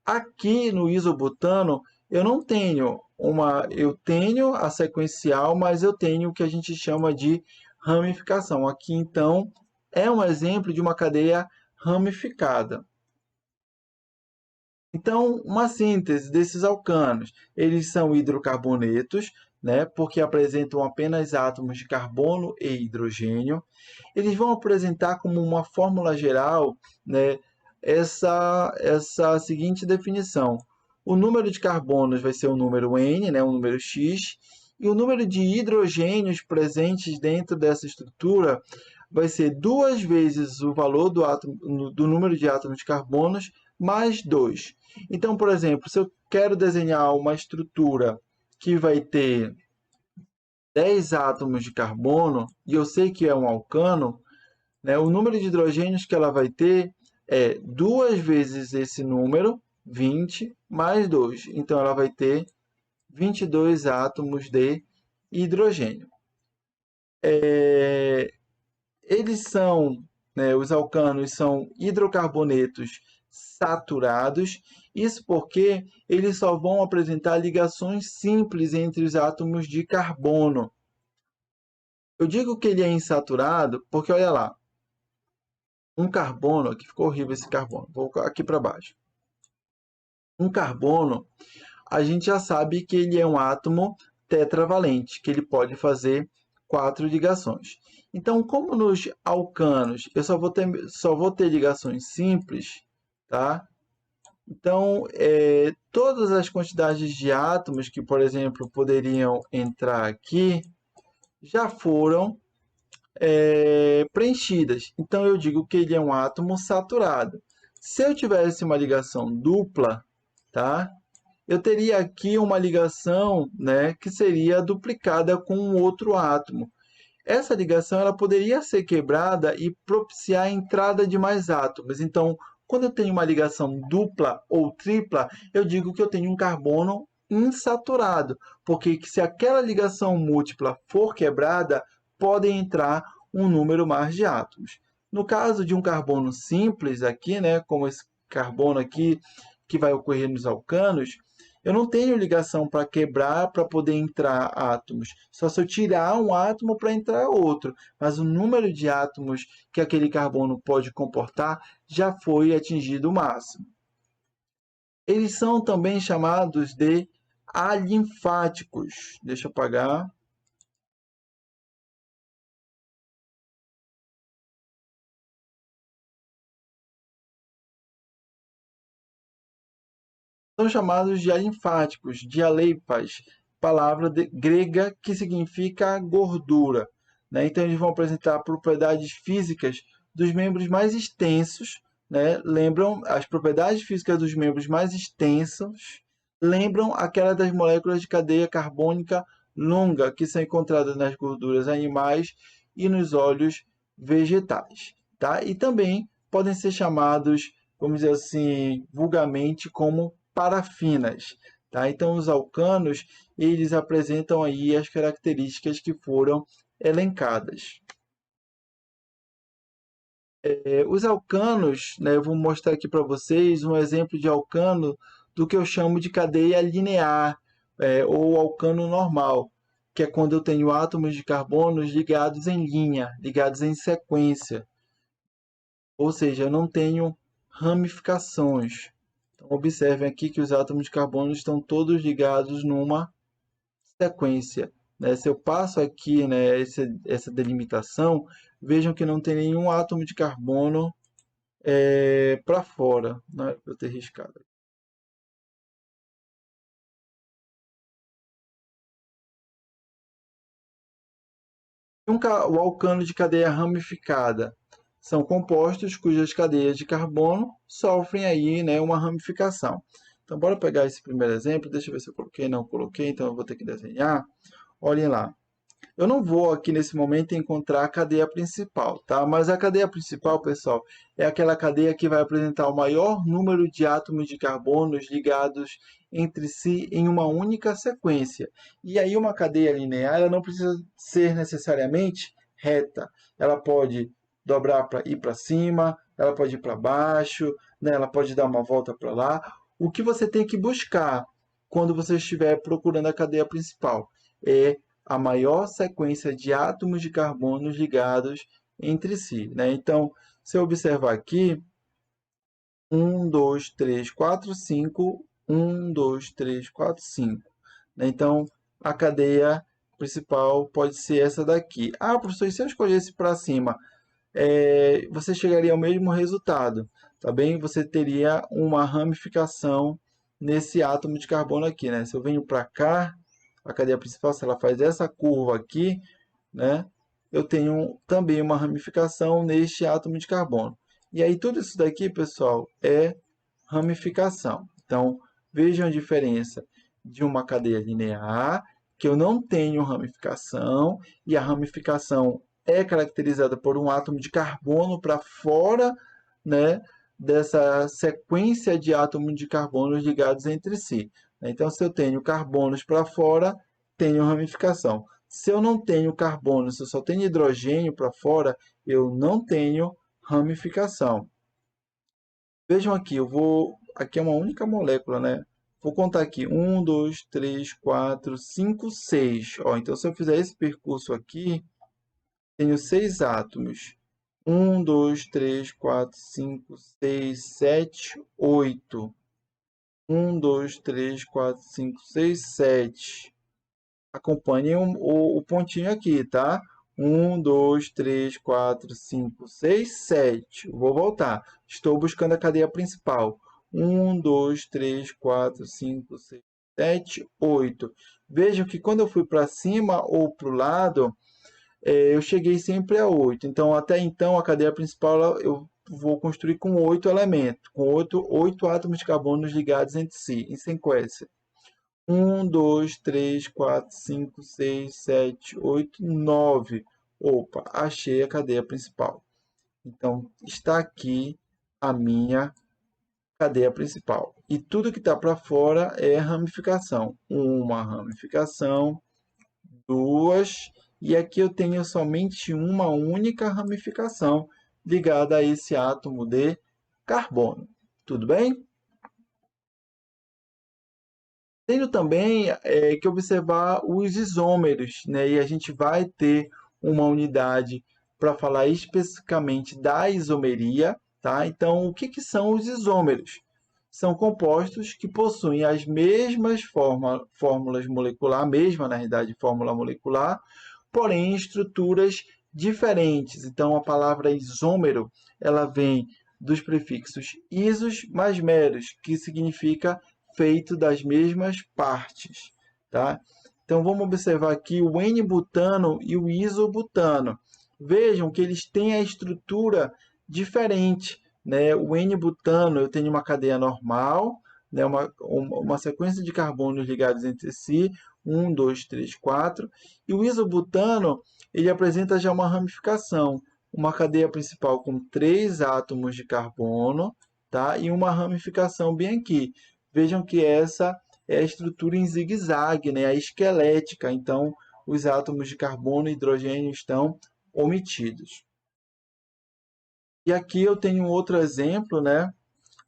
S1: Aqui no isobutano, eu não tenho eu tenho a sequencial, mas eu tenho o que a gente chama de ramificação. Aqui, então, é um exemplo de uma cadeia ramificada. Então, uma síntese desses alcanos, eles são hidrocarbonetos, né, porque apresentam apenas átomos de carbono e hidrogênio. Eles vão apresentar como uma fórmula geral, né, essa seguinte definição. O número de carbonos vai ser o número N, né, o número X, e o número de hidrogênios presentes dentro dessa estrutura vai ser duas vezes o valor do número de átomos de carbonos mais 2. Então, por exemplo, se eu quero desenhar uma estrutura que vai ter 10 átomos de carbono, e eu sei que é um alcano, né, o número de hidrogênios que ela vai ter é duas vezes esse número, 20, mais 2. Então, ela vai ter 22 átomos de hidrogênio. Eles são, né, os alcanos são hidrocarbonetos saturados, isso porque eles só vão apresentar ligações simples entre os átomos de carbono. Eu digo que ele é insaturado porque, olha lá, um carbono, aqui ficou horrível esse carbono, vou aqui para baixo. Um carbono, a gente já sabe que ele é um átomo tetravalente, que ele pode fazer quatro ligações. Então, como nos alcanos eu só vou ter ligações simples, tá? Então, todas as quantidades de átomos que, por exemplo, poderiam entrar aqui já foram preenchidas. Então, eu digo que ele é um átomo saturado. Se eu tivesse uma ligação dupla, tá? Eu teria aqui uma ligação, né, que seria duplicada com um outro átomo. Essa ligação ela poderia ser quebrada e propiciar a entrada de mais átomos. Então, quando eu tenho uma ligação dupla ou tripla, eu digo que eu tenho um carbono insaturado, porque se aquela ligação múltipla for quebrada, pode entrar um número mais de átomos. No caso de um carbono simples aqui, né, como esse carbono aqui que vai ocorrer nos alcanos, eu não tenho ligação para quebrar para poder entrar átomos. Só se eu tirar um átomo para entrar outro. Mas o número de átomos que aquele carbono pode comportar já foi atingido o máximo. Eles são também chamados de alinfáticos. Deixa eu apagar. São chamados de alinfáticos, dialeipas, palavra grega que significa gordura, né? Então, eles vão apresentar propriedades físicas dos membros mais extensos, né? Lembram as propriedades físicas dos membros mais extensos, lembram aquela das moléculas de cadeia carbônica longa que são encontradas nas gorduras animais e nos óleos vegetais, tá? E também podem ser chamados, vamos dizer assim, vulgarmente como parafinas, tá? Então, os alcanos, eles apresentam aí as características que foram elencadas. Os alcanos, né, eu vou mostrar aqui para vocês um exemplo de alcano do que eu chamo de cadeia linear, ou alcano normal, que é quando eu tenho átomos de carbono ligados em linha, ligados em sequência. Ou seja, eu não tenho ramificações. Então, observem aqui que os átomos de carbono estão todos ligados numa sequência, né? Se eu passo aqui, né, essa delimitação, vejam que não tem nenhum átomo de carbono para fora, né? Eu ter riscado. O alcano de cadeia ramificada são compostos cujas cadeias de carbono sofrem aí, né, uma ramificação. Então, bora pegar esse primeiro exemplo. Deixa eu ver se eu coloquei. Não coloquei, então eu vou ter que desenhar. Olhem lá. Eu não vou aqui nesse momento encontrar a cadeia principal, tá? Mas a cadeia principal, pessoal, é aquela cadeia que vai apresentar o maior número de átomos de carbonos ligados entre si em uma única sequência. E aí uma cadeia linear, ela não precisa ser necessariamente reta. Ela pode dobrar para ir para cima, ela pode ir para baixo, né? Ela pode dar uma volta para lá. O que você tem que buscar quando você estiver procurando a cadeia principal é a maior sequência de átomos de carbono ligados entre si, né? Então, se eu observar aqui, 1, 2, 3, 4, 5, 1, 2, 3, 4, 5. Né? Então, a cadeia principal pode ser essa daqui. Ah, professor, e se eu escolhesse para cima, você chegaria ao mesmo resultado, tá bem? Você teria uma ramificação nesse átomo de carbono aqui, né? Se eu venho para cá, a cadeia principal, se ela faz essa curva aqui, né? Eu tenho também uma ramificação neste átomo de carbono. E aí tudo isso daqui, pessoal, é ramificação. Então, vejam a diferença de uma cadeia linear, que eu não tenho ramificação, e a ramificação é caracterizada por um átomo de carbono para fora, né, dessa sequência de átomos de carbono ligados entre si. Então, se eu tenho carbonos para fora, tenho ramificação. Se eu não tenho carbono, se eu só tenho hidrogênio para fora, eu não tenho ramificação. Vejam aqui, eu vou. Aqui é uma única molécula, né? Vou contar aqui. 1, 2, 3, 4, 5, 6. Ó, então, se eu fizer esse percurso aqui, tenho 6 átomos. 1, 2, 3, 4, 5, 6, 7, 8. 1, 2, 3, 4, 5, 6, 7. Acompanhem o pontinho aqui, tá? 1, 2, 3, 4, 5, 6, 7. Vou voltar. Estou buscando a cadeia principal. 1, 2, 3, 4, 5, 6, 7, 8. Vejam que quando eu fui para cima ou para o lado, eu cheguei sempre a 8. Então, até então, a cadeia principal eu vou construir com 8 elementos, com 8 átomos de carbono ligados entre si, em sequência. 1, 2, 3, 4, 5, 6, 7, 8, 9. Opa, achei a cadeia principal. Então, está aqui a minha cadeia principal. E tudo que está para fora é ramificação. Uma ramificação, duas, e aqui eu tenho somente uma única ramificação ligada a esse átomo de carbono. Tudo bem? Tenho também que observar os isômeros, né? E a gente vai ter uma unidade para falar especificamente da isomeria, tá? Então, o que, que são os isômeros? São compostos que possuem as mesmas fórmulas moleculares, a mesma, na realidade, fórmula molecular, porém em estruturas diferentes. Então, a palavra isômero, ela vem dos prefixos isos mais meros, que significa feito das mesmas partes, tá? Então vamos observar aqui o N-butano e o isobutano. Vejam que eles têm a estrutura diferente, né? O N-butano eu tenho uma cadeia normal, né? Uma sequência de carbonos ligados entre si, 1, 2, 3, 4. E o isobutano ele apresenta já uma ramificação, uma cadeia principal com 3 átomos de carbono, tá? E uma ramificação bem aqui. Vejam que essa é a estrutura em zigue-zague, né? A esquelética. Então, os átomos de carbono e hidrogênio estão omitidos. E aqui eu tenho outro exemplo, né,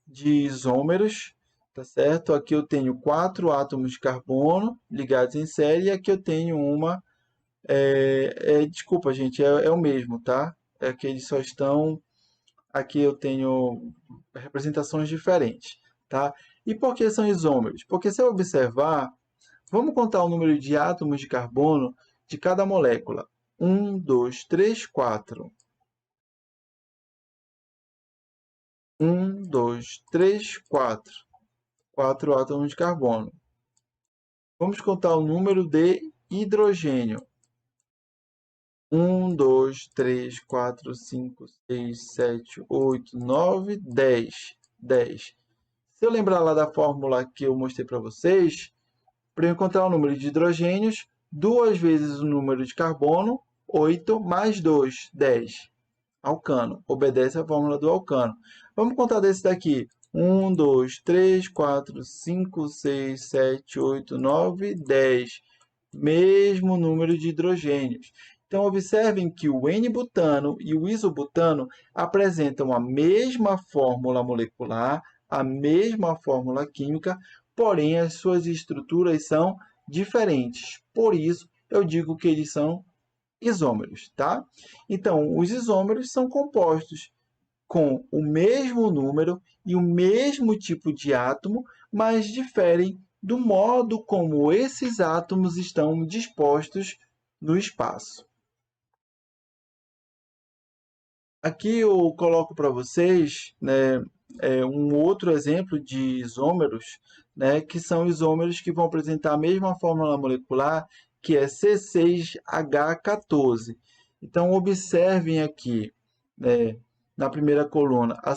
S1: de isômeros, tá certo? Aqui eu tenho 4 átomos de carbono ligados em série e aqui eu tenho uma... desculpa, gente, é o mesmo, tá? É que eles só estão... Aqui eu tenho representações diferentes, tá? E por que são isômeros? Porque se eu observar, vamos contar o número de átomos de carbono de cada molécula. 1, 2, 3, 4. 1, 2, 3, 4. 4 átomos de carbono. Vamos contar o número de hidrogênio. 1, 2, 3, 4, 5, 6, 7, 8, 9, 10. 10. Se eu lembrar lá da fórmula que eu mostrei para vocês, para eu encontrar o número de hidrogênios, 2 vezes o número de carbono, 8, mais 2, 10. Alcano. Obedece à fórmula do alcano. Vamos contar desse daqui. 1, 2, 3, 4, 5, 6, 7, 8, 9, 10. Mesmo número de hidrogênios. Então, observem que o N-butano e o isobutano apresentam a mesma fórmula molecular, a mesma fórmula química, porém as suas estruturas são diferentes. Por isso, eu digo que eles são isômeros, tá? Então, os isômeros são compostos com o mesmo número e o mesmo tipo de átomo, mas diferem do modo como esses átomos estão dispostos no espaço. Aqui eu coloco para vocês, né, um outro exemplo de isômeros, né, que são isômeros que vão apresentar a mesma fórmula molecular, que é C6H14. Então, observem aqui, né, na primeira coluna, a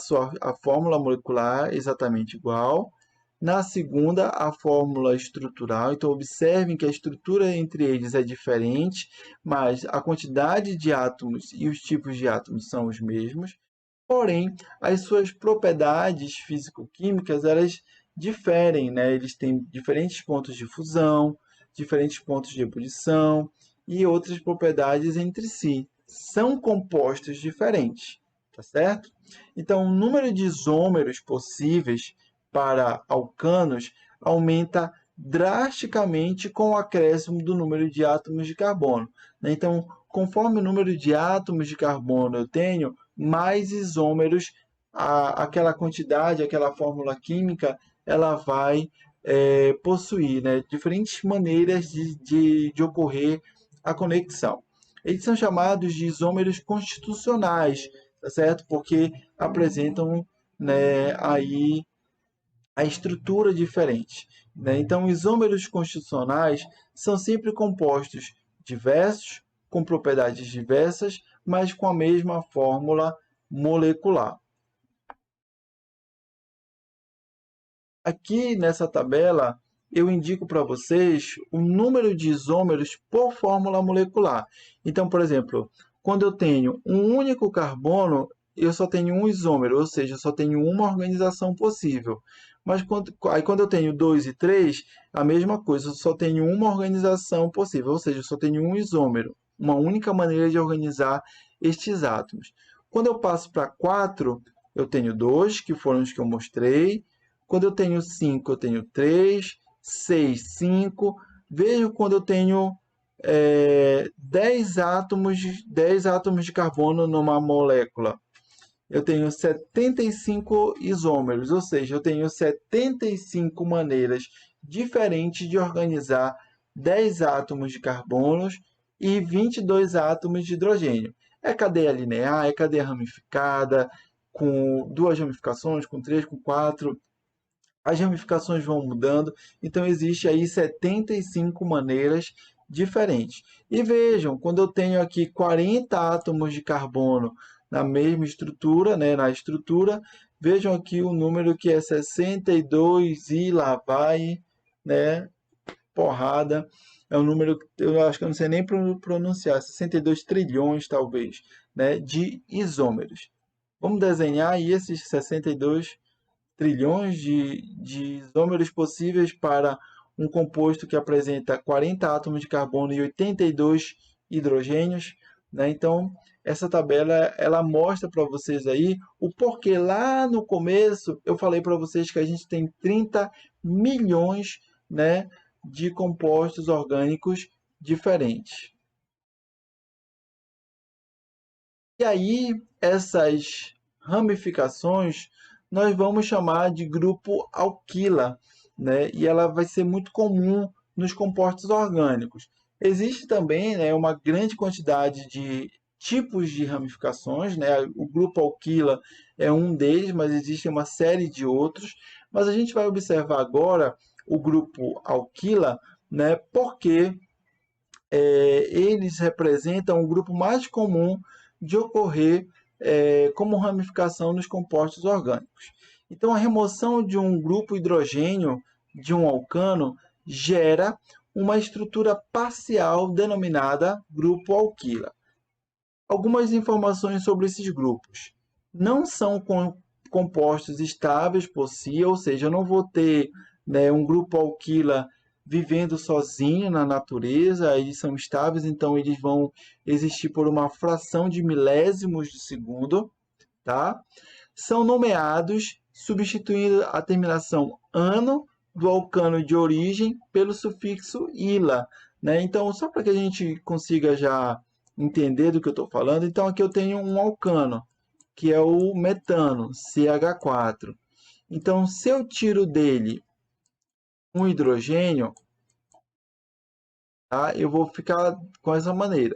S1: fórmula molecular exatamente igual. Na segunda, a fórmula estrutural. Então, observem que a estrutura entre eles é diferente, mas a quantidade de átomos e os tipos de átomos são os mesmos. Porém, as suas propriedades físico-químicas, elas diferem, né? Eles têm diferentes pontos de fusão, diferentes pontos de ebulição e outras propriedades entre si. São compostos diferentes, tá certo? Então, o número de isômeros possíveis para alcanos aumenta drasticamente com o acréscimo do número de átomos de carbono, né? Então, conforme o número de átomos de carbono eu tenho, mais isômeros, aquela quantidade, aquela fórmula química, ela vai possuir, né? Diferentes maneiras de ocorrer a conexão. Eles são chamados de isômeros constitucionais, tá certo? Porque apresentam, né, aí a estrutura diferente, né? Então, isômeros constitucionais são sempre compostos diversos, com propriedades diversas, mas com a mesma fórmula molecular. Aqui nessa tabela, eu indico para vocês o número de isômeros por fórmula molecular. Então, por exemplo, quando eu tenho um único carbono, eu só tenho um isômero, ou seja, eu só tenho uma organização possível. Mas quando eu tenho 2 e 3, a mesma coisa, eu só tenho uma organização possível, ou seja, eu só tenho um isômero, uma única maneira de organizar estes átomos. Quando eu passo para 4, eu tenho 2, que foram os que eu mostrei. Quando eu tenho 5, eu tenho 3, 6, 5. Vejo quando eu tenho 10 átomos de carbono numa molécula. Eu tenho 75 isômeros, ou seja, eu tenho 75 maneiras diferentes de organizar 10 átomos de carbono e 22 átomos de hidrogênio. É cadeia linear, é cadeia ramificada, com duas ramificações, com três, com quatro. As ramificações vão mudando, então existe aí 75 maneiras diferentes. E vejam, quando eu tenho aqui 40 átomos de carbono na mesma estrutura, né, na estrutura, vejam aqui o número que é 62 e lá vai, né, porrada. É um número que eu acho que eu não sei nem pronunciar, 62 trilhões talvez, né, de isômeros. Vamos desenhar aí esses 62 trilhões de isômeros possíveis para um composto que apresenta 40 átomos de carbono e 82 hidrogênios, né? Então, essa tabela ela mostra para vocês aí o porquê lá no começo eu falei para vocês que a gente tem 30 milhões, né, de compostos orgânicos diferentes. E aí, essas ramificações nós vamos chamar de grupo alquila, né? E ela vai ser muito comum nos compostos orgânicos. Existe também, né, uma grande quantidade de tipos de ramificações, né? O grupo alquila é um deles, mas existe uma série de outros. Mas a gente vai observar agora o grupo alquila, né? Porque eles representam um grupo mais comum de ocorrer como ramificação nos compostos orgânicos. Então, a remoção de um grupo hidrogênio de um alcano gera uma estrutura parcial denominada grupo alquila. Algumas informações sobre esses grupos. Não são compostos estáveis por si, ou seja, eu não vou ter, né, um grupo alquila vivendo sozinho na natureza, eles são estáveis, então eles vão existir por uma fração de milésimos de segundo, tá? São nomeados substituindo a terminação ano do alcano de origem pelo sufixo ila, né? Então, só para que a gente consiga já entender do que eu estou falando, então aqui eu tenho um alcano, que é o metano, CH4. Então, se eu tiro dele um hidrogênio, tá? Eu vou ficar com essa maneira,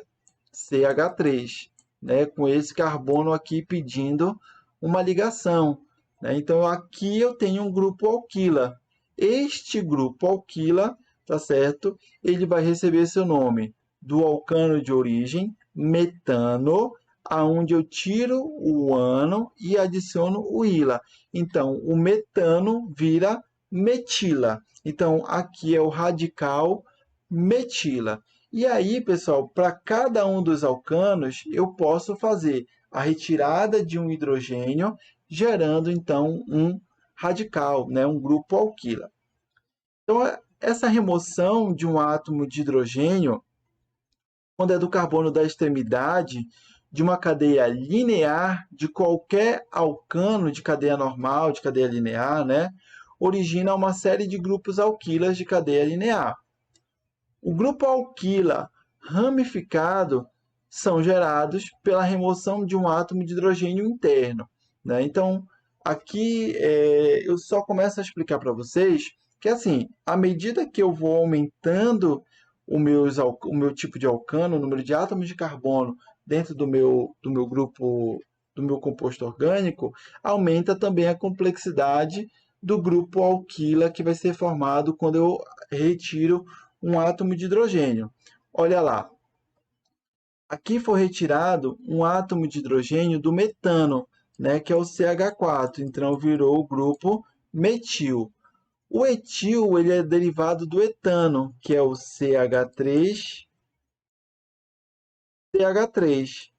S1: CH3, né? Com esse carbono aqui pedindo uma ligação, né? Então, aqui eu tenho um grupo alquila. Este grupo alquila, tá certo? Ele vai receber seu nome do alcano de origem, metano, aonde eu tiro o ano e adiciono o ila. Então, o metano vira metila. Então, aqui é o radical metila. E aí, pessoal, para cada um dos alcanos, eu posso fazer a retirada de um hidrogênio, gerando então um radical, né, um grupo alquila. Então, essa remoção de um átomo de hidrogênio, quando é do carbono da extremidade de uma cadeia linear de qualquer alcano de cadeia normal, de cadeia linear, né, origina uma série de grupos alquilas de cadeia linear. O grupo alquila ramificado são gerados pela remoção de um átomo de hidrogênio interno, né? Então, aqui eu só começo a explicar para vocês que, assim, à medida que eu vou aumentando o meu tipo de alcano, o número de átomos de carbono dentro do meu grupo, do meu composto orgânico, aumenta também a complexidade do grupo alquila que vai ser formado quando eu retiro um átomo de hidrogênio. Olha lá, aqui foi retirado um átomo de hidrogênio do metano, né, que é o CH4, então virou o grupo metil. O etil ele é derivado do etano, que é o CH3, CH3.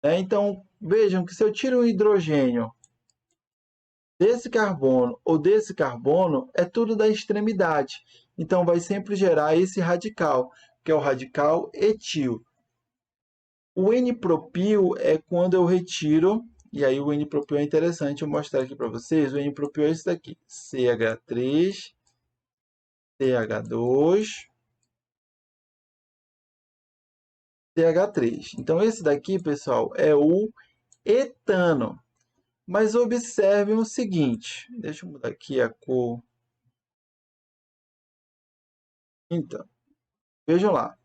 S1: Né? Então, vejam que se eu tiro um hidrogênio desse carbono ou desse carbono, é tudo da extremidade. Então, vai sempre gerar esse radical, que é o radical etil. O N-propil é quando eu retiro, e aí o N-propil é interessante eu mostrar aqui para vocês. O N-propil é esse daqui, CH3, CH2, CH3. Então, esse daqui, pessoal, é o etano. Mas observem o seguinte, deixa eu mudar aqui a cor. Então, vejam lá.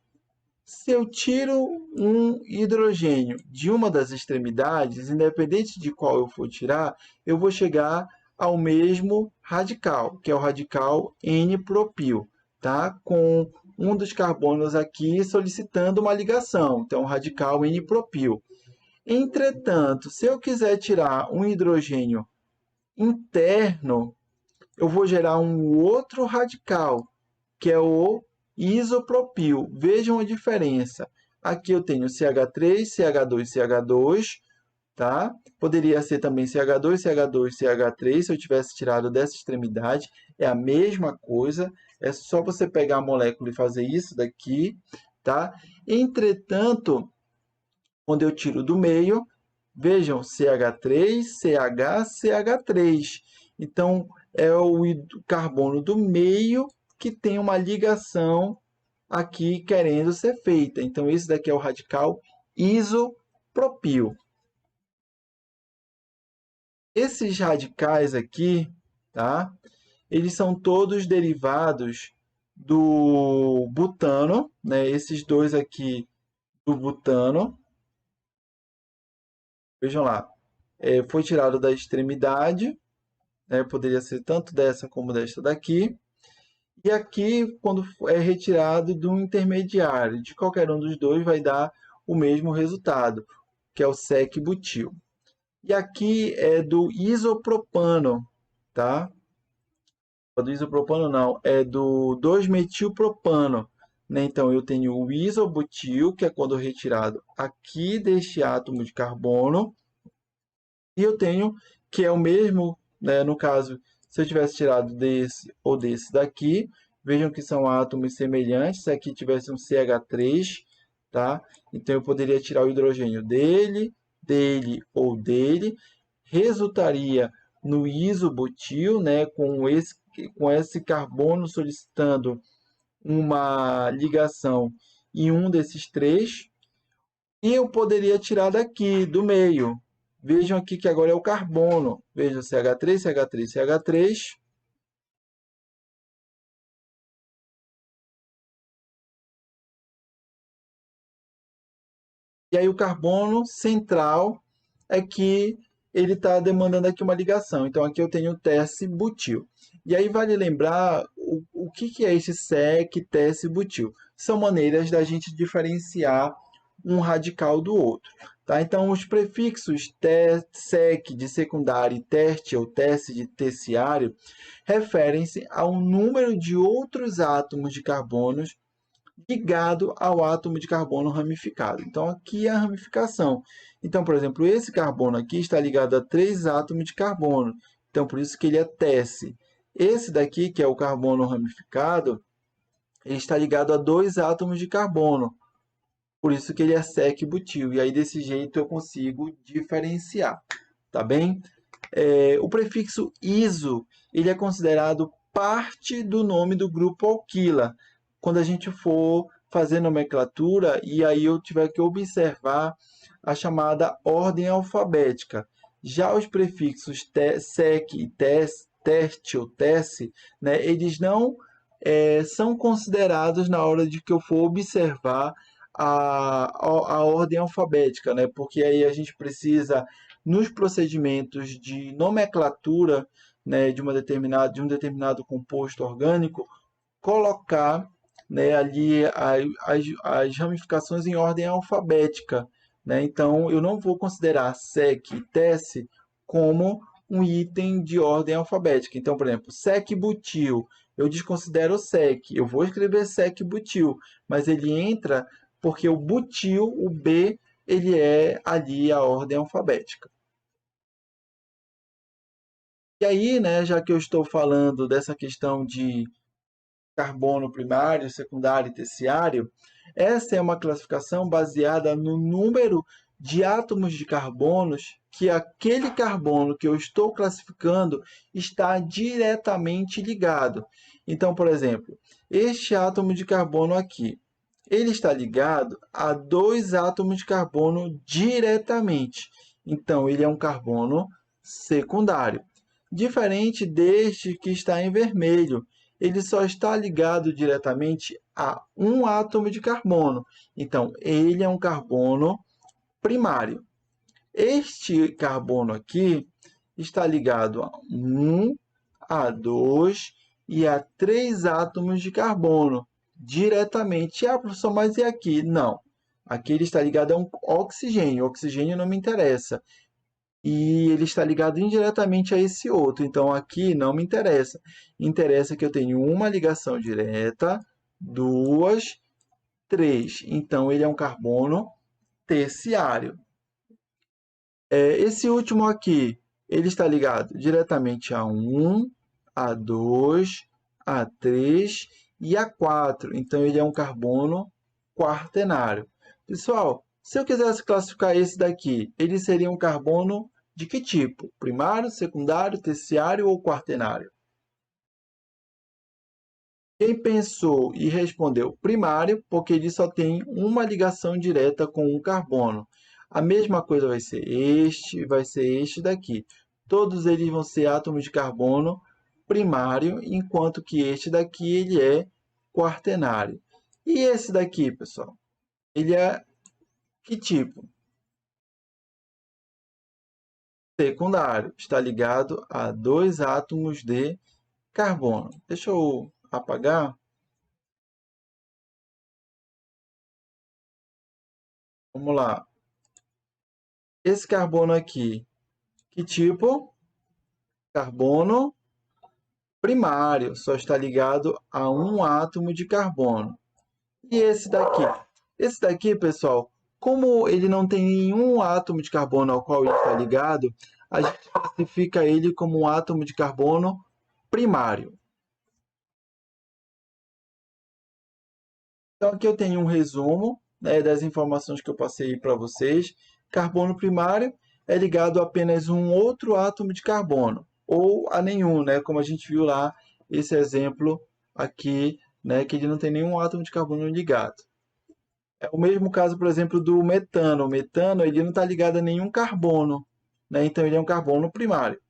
S1: Se eu tiro um hidrogênio de uma das extremidades, independente de qual eu for tirar, eu vou chegar ao mesmo radical, que é o radical N-propil, tá? Com um dos carbonos aqui solicitando uma ligação, então o radical N-propil. Entretanto, se eu quiser tirar um hidrogênio interno, eu vou gerar um outro radical, que é o isopropil. Vejam a diferença. Aqui eu tenho CH3, CH2, CH2, tá? Poderia ser também CH2, CH2, CH3, se eu tivesse tirado dessa extremidade. É a mesma coisa, é só você pegar a molécula e fazer isso daqui, tá? Entretanto, quando eu tiro do meio, vejam, CH3, CH, CH3. Então, é o carbono do meio que tem uma ligação aqui querendo ser feita. Então, esse daqui é o radical isopropil. Esses radicais aqui, tá? Eles são todos derivados do butano, né? Esses dois aqui do butano. Vejam lá, foi tirado da extremidade, né? Poderia ser tanto dessa como desta daqui. E aqui, quando é retirado do intermediário, de qualquer um dos dois vai dar o mesmo resultado, que é o sec-butil. E aqui é do isopropano, tá? Do isopropano não, é do 2-metilpropano. Né? Então, eu tenho o isobutil, que é quando retirado aqui deste átomo de carbono, e eu tenho, que é o mesmo, né, no caso, se eu tivesse tirado desse ou desse daqui, vejam que são átomos semelhantes, se aqui tivesse um CH3, tá? Então eu poderia tirar o hidrogênio dele, dele ou dele, resultaria no isobutil, né, com esse carbono solicitando uma ligação em um desses três, e eu poderia tirar daqui, do meio. Vejam aqui que agora é o carbono. Vejam CH3, CH3, CH3. E aí o carbono central é que ele está demandando aqui uma ligação. Então aqui eu tenho tesse-butil. E aí vale lembrar o que é esse sec, tesse-butil. São maneiras da gente diferenciar um radical do outro. Tá? Então os prefixos sec de secundário e teste ou tesse de terciário referem-se ao número de outros átomos de carbonos ligado ao átomo de carbono ramificado. Então, aqui é a ramificação. Então, por exemplo, esse carbono aqui está ligado a 3 átomos de carbono. Então, por isso que ele é tesse. Esse daqui, que é o carbono ramificado, ele está ligado a 2 átomos de carbono. Por isso que ele é sec-butil. E aí, desse jeito, eu consigo diferenciar. Tá bem? O prefixo iso, ele é considerado parte do nome do grupo alquila. Quando a gente for fazer nomenclatura e aí eu tiver que observar a chamada ordem alfabética. Já os prefixos sec e teste ou tesse, né, eles não são considerados na hora de que eu for observar a ordem alfabética, né? Porque aí a gente precisa, nos procedimentos de nomenclatura, né, de um determinado composto orgânico, colocar, né, ali as ramificações em ordem alfabética. Né? Então, eu não vou considerar SEC e TESS como um item de ordem alfabética. Então, por exemplo, SEC-butil, eu desconsidero o SEC. Eu vou escrever SEC-butil, mas ele entra porque o butil, o B, ele é ali a ordem alfabética. E aí, né, já que eu estou falando dessa questão de carbono primário, secundário e terciário, essa é uma classificação baseada no número de átomos de carbonos que aquele carbono que eu estou classificando está diretamente ligado. Então, por exemplo, este átomo de carbono aqui, ele está ligado a 2 átomos de carbono diretamente. Então, ele é um carbono secundário. Diferente deste que está em vermelho, ele só está ligado diretamente a um átomo de carbono. Então, ele é um carbono primário. Este carbono aqui está ligado a 1, a 2 e a 3 átomos de carbono diretamente. Ah, professor, mas e aqui? Não. Aqui ele está ligado a um oxigênio. O oxigênio não me interessa. E ele está ligado indiretamente a esse outro. Então aqui não me interessa. Interessa que eu tenho uma ligação direta, duas, três. Então ele é um carbono terciário. Esse último aqui, ele está ligado diretamente a 1, a 2, a 3 e a 4. Então ele é um carbono quaternário. Pessoal, se eu quisesse classificar esse daqui, ele seria um carbono de que tipo? Primário, secundário, terciário ou quaternário? Quem pensou e respondeu primário, porque ele só tem uma ligação direta com um carbono. A mesma coisa vai ser este daqui. Todos eles vão ser átomos de carbono primário, enquanto que este daqui ele é quaternário. E esse daqui, pessoal? Ele é que tipo? Secundário. Está ligado a 2 átomos de carbono. Deixa eu apagar. Vamos lá. Esse carbono aqui, que tipo? Carbono primário, só está ligado a um átomo de carbono. E esse daqui? Esse daqui, pessoal, como ele não tem nenhum átomo de carbono ao qual ele está ligado, a gente classifica ele como um átomo de carbono primário. Então, aqui eu tenho um resumo, né, das informações que eu passei para vocês. Carbono primário é ligado a apenas um outro átomo de carbono, ou a nenhum, né, como a gente viu lá, esse exemplo aqui, né, que ele não tem nenhum átomo de carbono ligado. É o mesmo caso, por exemplo, do metano. O metano ele não está ligado a nenhum carbono, né, então ele é um carbono primário.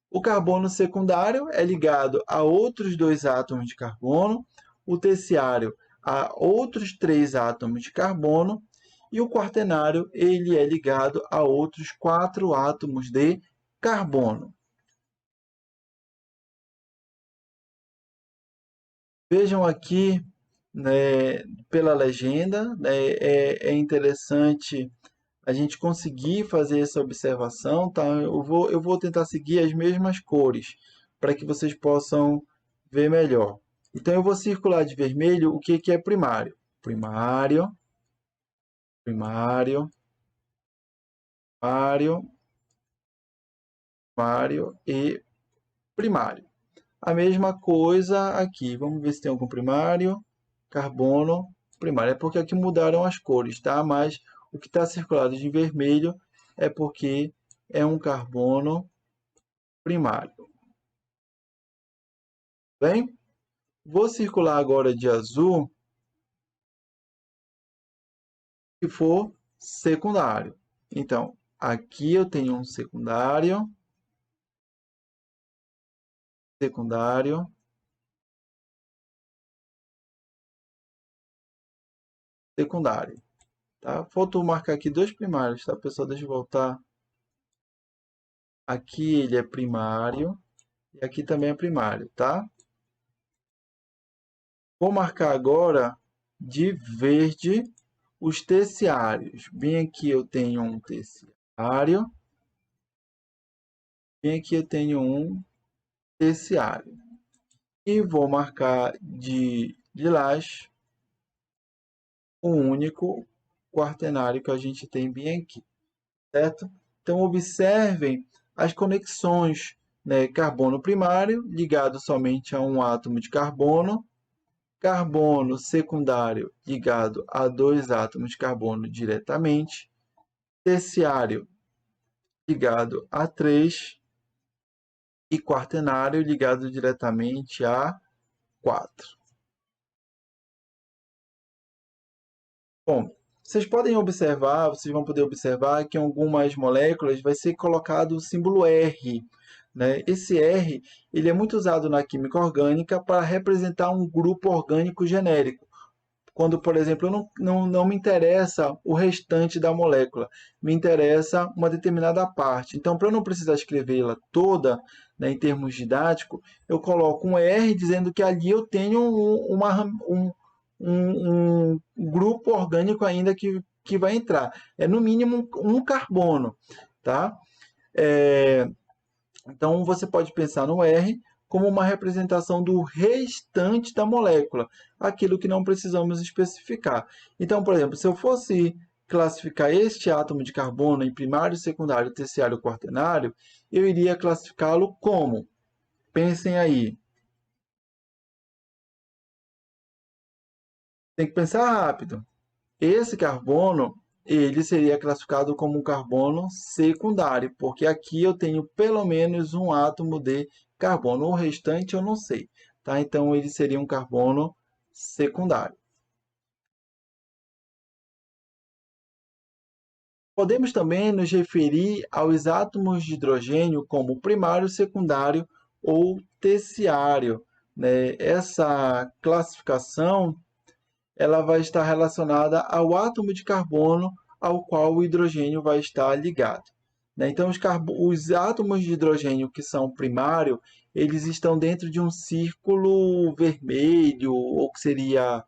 S1: O carbono secundário é ligado a outros dois átomos de carbono, o terciário a outros três átomos de carbono e o quaternário ele é ligado a outros quatro átomos de carbono. Vejam aqui, né, pela legenda, né, é interessante a gente conseguir fazer essa observação, tá? Eu vou tentar seguir as mesmas cores para que vocês possam ver melhor. Então, eu vou circular de vermelho o que é primário. Primário, primário, primário, primário e primário. A mesma coisa aqui. Vamos ver se tem algum primário. Carbono, primário. É porque aqui mudaram as cores, tá? Mas o que está circulado de vermelho é porque é um carbono primário. Bem, vou circular agora de azul se for secundário. Então, aqui eu tenho um secundário, secundário, secundário. Tá? Faltou marcar aqui dois primários, tá, pessoal? Deixa eu voltar. Aqui ele é primário e aqui também é primário, tá? Vou marcar agora de verde os terciários. Bem aqui eu tenho um terciário. Bem aqui eu tenho um terciário. E vou marcar de lilás o único quaternário que a gente tem bem aqui, certo? Então, observem as conexões, né? Carbono primário ligado somente a um átomo de carbono, carbono secundário ligado a dois átomos de carbono diretamente, terciário ligado a três e quaternário ligado diretamente a 4. Bom, vocês podem observar, vocês vão poder observar que em algumas moléculas vai ser colocado o símbolo R, né? Esse R ele é muito usado na química orgânica para representar um grupo orgânico genérico. Quando, por exemplo, não me interessa o restante da molécula, me interessa uma determinada parte. Então, para eu não precisar escrevê-la toda, né, em termos didáticos, eu coloco um R dizendo que ali eu tenho um grupo orgânico ainda que vai entrar. É no mínimo um carbono, tá? Então, você pode pensar no R como uma representação do restante da molécula, aquilo que não precisamos especificar. Então, por exemplo, se eu fosse classificar este átomo de carbono em primário, secundário, terciário, quaternário, eu iria classificá-lo como? Pensem aí. Tem que pensar rápido. Esse carbono, ele seria classificado como um carbono secundário, porque aqui eu tenho pelo menos um átomo de carbono. O restante eu não sei, tá? Então ele seria um carbono secundário. Podemos também nos referir aos átomos de hidrogênio como primário, secundário ou terciário, né? Essa classificação ela vai estar relacionada ao átomo de carbono ao qual o hidrogênio vai estar ligado, né? Então, os átomos de hidrogênio que são primário, eles estão dentro de um círculo vermelho, ou que seria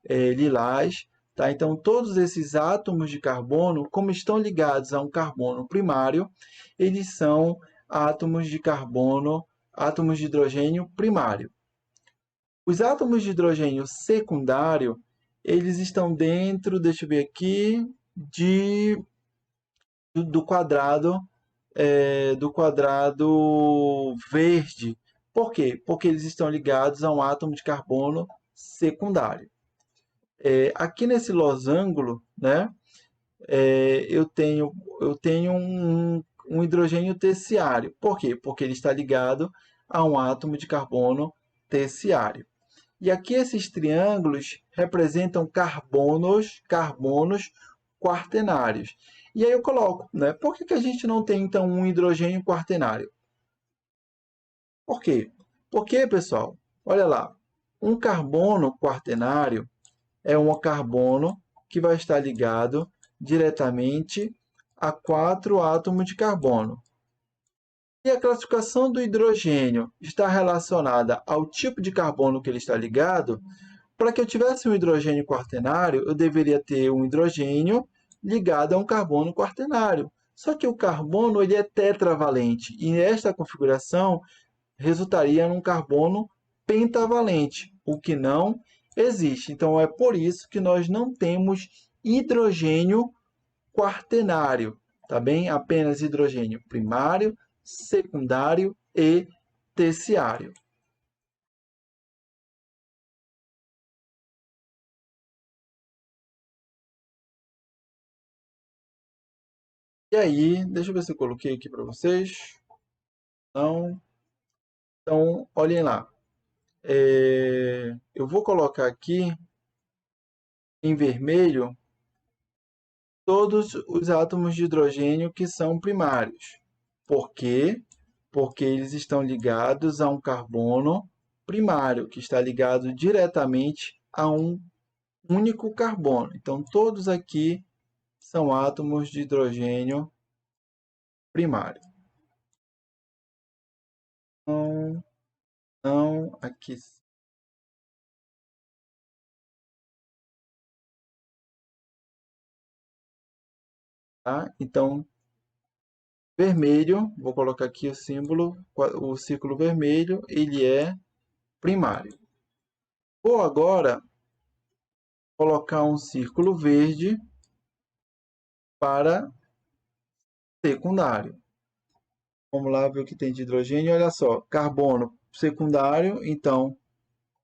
S1: lilás. Tá? Então, todos esses átomos de carbono, como estão ligados a um carbono primário, eles são átomos de carbono, átomos de hidrogênio primário. Os átomos de hidrogênio secundário, eles estão dentro, deixa eu ver aqui, do quadrado do quadrado verde. Por quê? Porque eles estão ligados a um átomo de carbono secundário. Aqui nesse losango, né, eu tenho um hidrogênio terciário. Por quê? Porque ele está ligado a um átomo de carbono terciário. E aqui esses triângulos representam carbonos quaternários. E aí eu coloco, né? Por que a gente não tem, então, um hidrogênio quaternário? Por quê? Porque, pessoal, olha lá, um carbono quaternário é um carbono que vai estar ligado diretamente a 4 átomos de carbono. E a classificação do hidrogênio está relacionada ao tipo de carbono que ele está ligado. Para que eu tivesse um hidrogênio quaternário, eu deveria ter um hidrogênio ligado a um carbono quaternário. Só que o carbono ele é tetravalente e esta configuração resultaria num carbono pentavalente, o que não existe. Então é por isso que nós não temos hidrogênio quaternário, tá bem? Apenas hidrogênio primário, secundário e terciário. E aí, deixa eu ver se eu coloquei aqui para vocês. Não. Então, olhem lá. Eu vou colocar aqui em vermelho todos os átomos de hidrogênio que são primários. Por quê? Porque eles estão ligados a um carbono primário, que está ligado diretamente a um único carbono. Então, todos aqui são átomos de hidrogênio primário. Não, não, aqui. Tá? Então, vermelho, vou colocar aqui o símbolo, o círculo vermelho, ele é primário. Vou agora colocar um círculo verde para secundário. Vamos lá ver o que tem de hidrogênio. Olha só, carbono secundário, então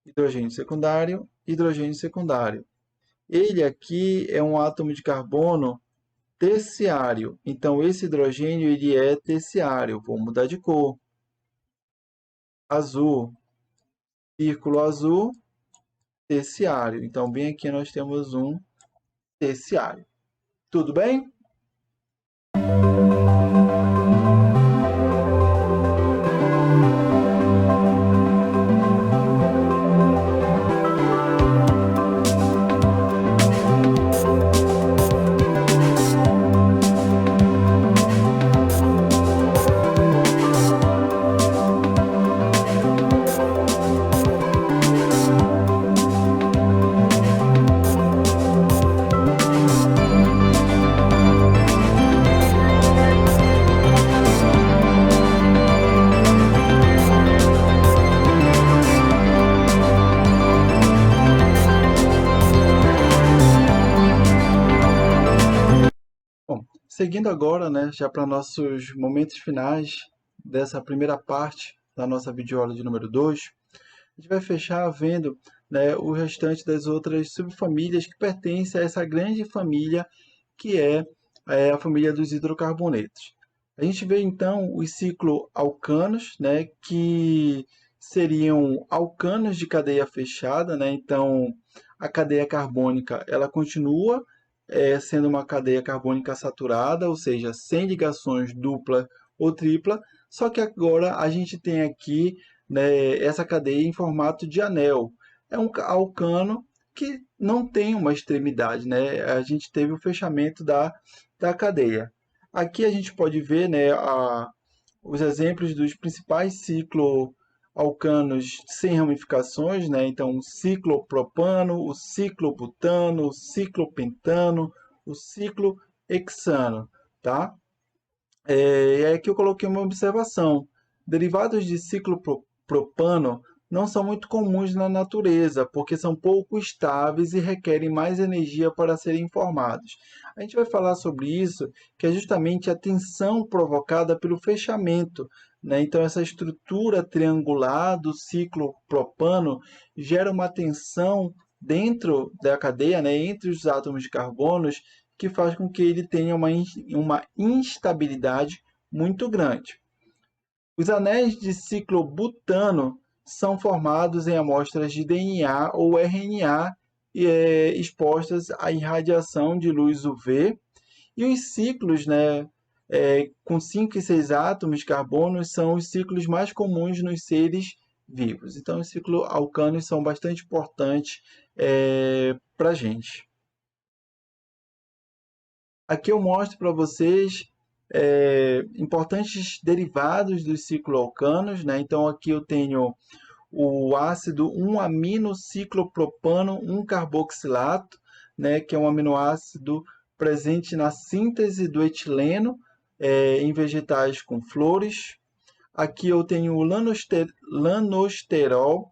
S1: hidrogênio secundário, hidrogênio secundário. Ele aqui é um átomo de carbono terciário. Então esse hidrogênio ele é terciário. Vou mudar de cor. Azul, círculo azul, terciário. Então bem aqui nós temos um terciário. Tudo bem? Bom, seguindo agora, né, já para nossos momentos finais dessa primeira parte da nossa videoaula de número 2, a gente vai fechar vendo, né, o restante das outras subfamílias que pertencem a essa grande família que é a família dos hidrocarbonetos. A gente vê então os cicloalcanos, né, que seriam alcanos de cadeia fechada, né? Então a cadeia carbônica ela continua sendo uma cadeia carbônica saturada, ou seja, sem ligações dupla ou tripla, só que agora a gente tem aqui, né, essa cadeia em formato de anel. É um alcano que não tem uma extremidade, né? A gente teve o fechamento da cadeia. Aqui a gente pode ver, né, os exemplos dos principais alcanos sem ramificações, né? Então, o ciclopropano, o ciclobutano, o ciclopentano, o ciclohexano, tá? E aqui eu coloquei uma observação. Derivados de ciclopropano não são muito comuns na natureza, porque são pouco estáveis e requerem mais energia para serem formados. A gente vai falar sobre isso, que é justamente a tensão provocada pelo fechamento, né? Então, essa estrutura triangular do ciclopropano gera uma tensão dentro da cadeia, né? Entre os átomos de carbonos, que faz com que ele tenha uma instabilidade muito grande. Os anéis de ciclobutano são formados em amostras de DNA ou RNA expostas à irradiação de luz UV, e os ciclos, né, com 5 e 6 átomos de carbono são os ciclos mais comuns nos seres vivos. Então, os ciclos alcanos são bastante importantes para a gente. Aqui eu mostro para vocês importantes derivados dos cicloalcanos, né? Então aqui eu tenho o ácido 1-aminociclopropano 1-carboxilato, né? Que é um aminoácido presente na síntese do etileno em vegetais com flores. Aqui eu tenho o lanosterol,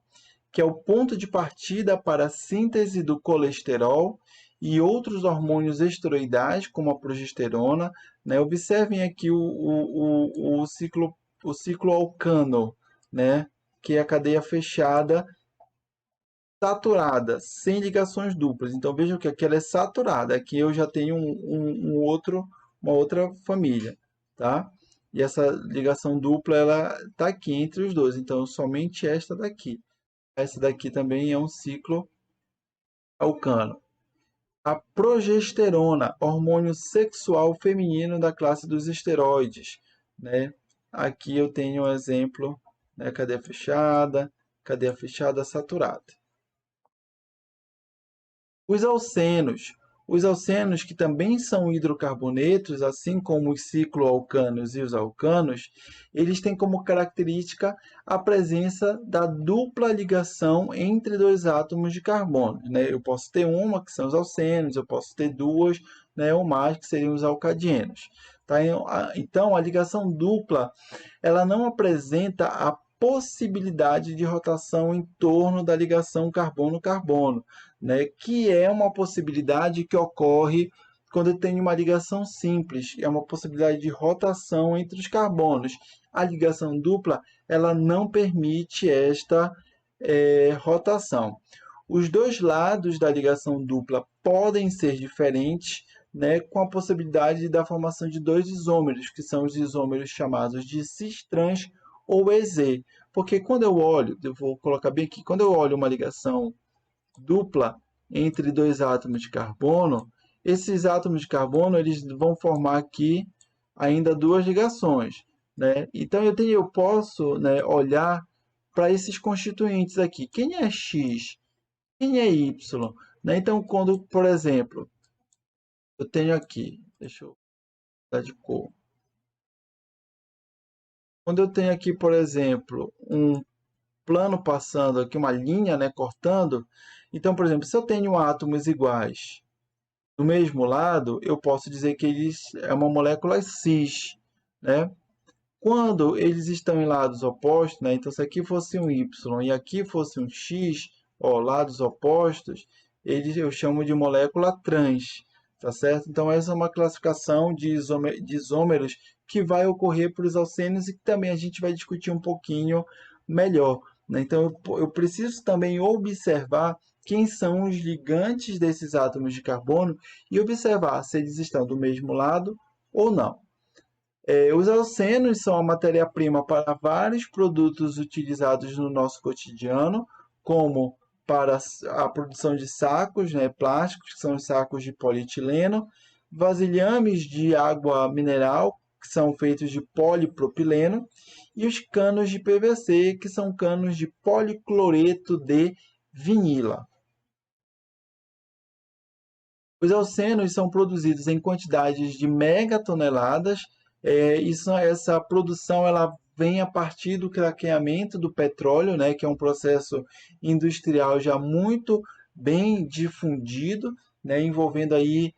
S1: que é o ponto de partida para a síntese do colesterol e outros hormônios esteroidais, como a progesterona, né? Observem aqui o ciclo alcano, né? Que é a cadeia fechada saturada, sem ligações duplas. Então vejam que aqui ela é saturada, aqui eu já tenho uma outra família, tá? E essa ligação dupla ela está aqui entre os dois, então somente esta daqui. Essa daqui também é um ciclo alcano. A progesterona, hormônio sexual feminino da classe dos esteroides, né? Aqui eu tenho um exemplo, né? Cadeia fechada saturada. Os alcenos. Os alcenos, que também são hidrocarbonetos, assim como os cicloalcanos e os alcanos, eles têm como característica a presença da dupla ligação entre dois átomos de carbono, né? Eu posso ter uma, que são os alcenos, eu posso ter duas, né, ou mais, que seriam os alcadienos. Tá? Então, a ligação dupla ela não apresenta a possibilidade de rotação em torno da ligação carbono-carbono, né? Que é uma possibilidade que ocorre quando tem uma ligação simples, é uma possibilidade de rotação entre os carbonos. A ligação dupla ela não permite esta rotação. Os dois lados da ligação dupla podem ser diferentes, né, com a possibilidade da formação de dois isômeros, que são os isômeros chamados de cis-trans ou EZ. Porque quando eu olho, eu vou colocar bem aqui, quando eu olho uma ligação dupla entre dois átomos de carbono, esses átomos de carbono eles vão formar aqui ainda duas ligações, né? Então eu posso, né, olhar para esses constituintes aqui. Quem é X? Quem é Y? Né? Então, quando, por exemplo, eu tenho aqui, deixa eu dar de cor. Quando eu tenho aqui, por exemplo, um plano passando aqui, uma linha, né, cortando. Então, por exemplo, se eu tenho átomos iguais do mesmo lado, eu posso dizer que eles é uma molécula cis, né? Quando eles estão em lados opostos, né? Então, se aqui fosse um Y e aqui fosse um X, ó, lados opostos, eu chamo de molécula trans, tá certo? Então, essa é uma classificação de isômeros que vai ocorrer para os alcênios e que também a gente vai discutir um pouquinho melhor, né? Então, eu preciso também observar quem são os ligantes desses átomos de carbono e observar se eles estão do mesmo lado ou não. Os alcenos são a matéria-prima para vários produtos utilizados no nosso cotidiano, como para a produção de sacos, né, plásticos, que são os sacos de polietileno, vasilhames de água mineral, que são feitos de polipropileno, e os canos de PVC, que são canos de policloreto de vinila. Os alcenos são produzidos em quantidades de megatoneladas. Essa produção ela vem a partir do craqueamento do petróleo, né, que é um processo industrial já muito bem difundido, né, envolvendo aí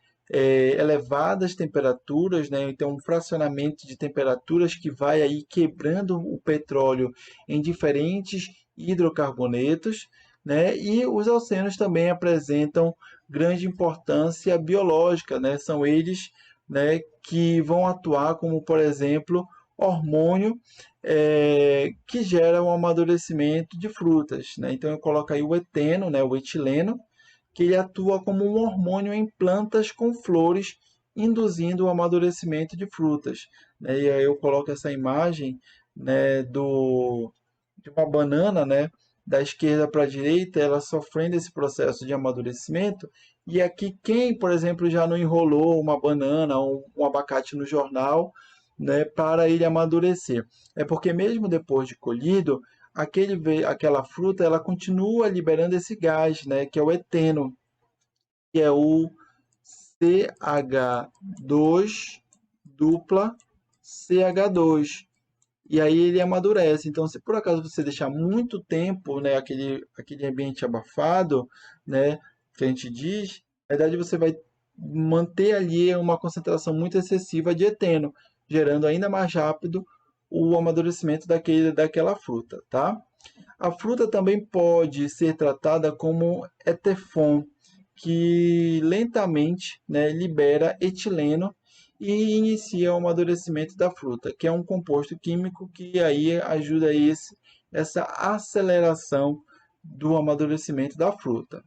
S1: elevadas temperaturas, né, então um fracionamento de temperaturas que vai aí quebrando o petróleo em diferentes hidrocarbonetos, né, e os oceanos também apresentam grande importância biológica, né, são eles, né, que vão atuar como, por exemplo, hormônio que gera um amadurecimento de frutas, né? Então eu coloco aí o eteno, né, o etileno, que ele atua como um hormônio em plantas com flores, induzindo o amadurecimento de frutas, né? E aí eu coloco essa imagem, né, de uma banana, né, da esquerda para a direita, ela sofrendo esse processo de amadurecimento. E aqui quem, por exemplo, já não enrolou uma banana ou um abacate no jornal, né, para ele amadurecer. É porque mesmo depois de colhido, aquela fruta ela continua liberando esse gás, né, que é o eteno, que é o CH2 dupla CH2. E aí ele amadurece. Então, se por acaso você deixar muito tempo, né, aquele ambiente abafado, né, que a gente diz, na verdade você vai manter ali uma concentração muito excessiva de eteno, gerando ainda mais rápido o amadurecimento daquela fruta, tá? A fruta também pode ser tratada como etefon, que lentamente, né, libera etileno e inicia o amadurecimento da fruta, que é um composto químico que aí ajuda essa aceleração do amadurecimento da fruta.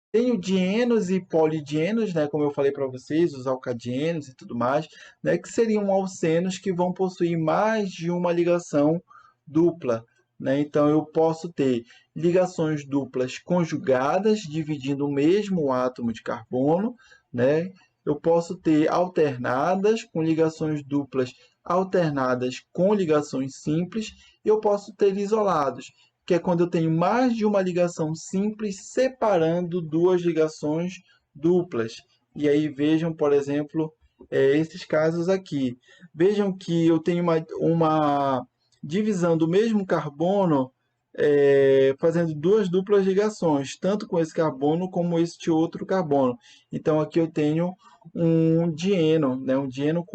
S1: Tem o dienos e polidienos, né, como eu falei para vocês, os alcadienos e tudo mais, né, que seriam alcenos que vão possuir mais de uma ligação dupla, né? Então eu posso ter ligações duplas conjugadas, dividindo o mesmo átomo de carbono, né? Eu posso ter alternadas, com ligações duplas alternadas com ligações simples, e eu posso ter isolados, que é quando eu tenho mais de uma ligação simples separando duas ligações duplas. E aí vejam, por exemplo, esses casos aqui. Vejam que eu tenho uma divisão do mesmo carbono fazendo duas duplas ligações, tanto com esse carbono como este outro carbono. Então aqui eu tenho um dieno, né, um dieno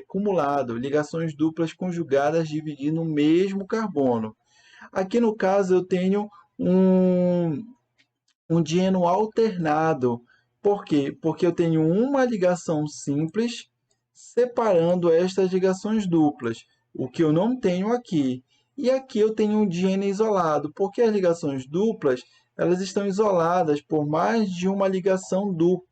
S1: cumulado, ligações duplas conjugadas dividindo o mesmo carbono. Aqui no caso eu tenho um, um dieno alternado. Por quê? Porque eu tenho uma ligação simples separando estas ligações duplas, o que eu não tenho aqui. E aqui eu tenho um dieno isolado, porque as ligações duplas elas estão isoladas por mais de uma ligação dupla,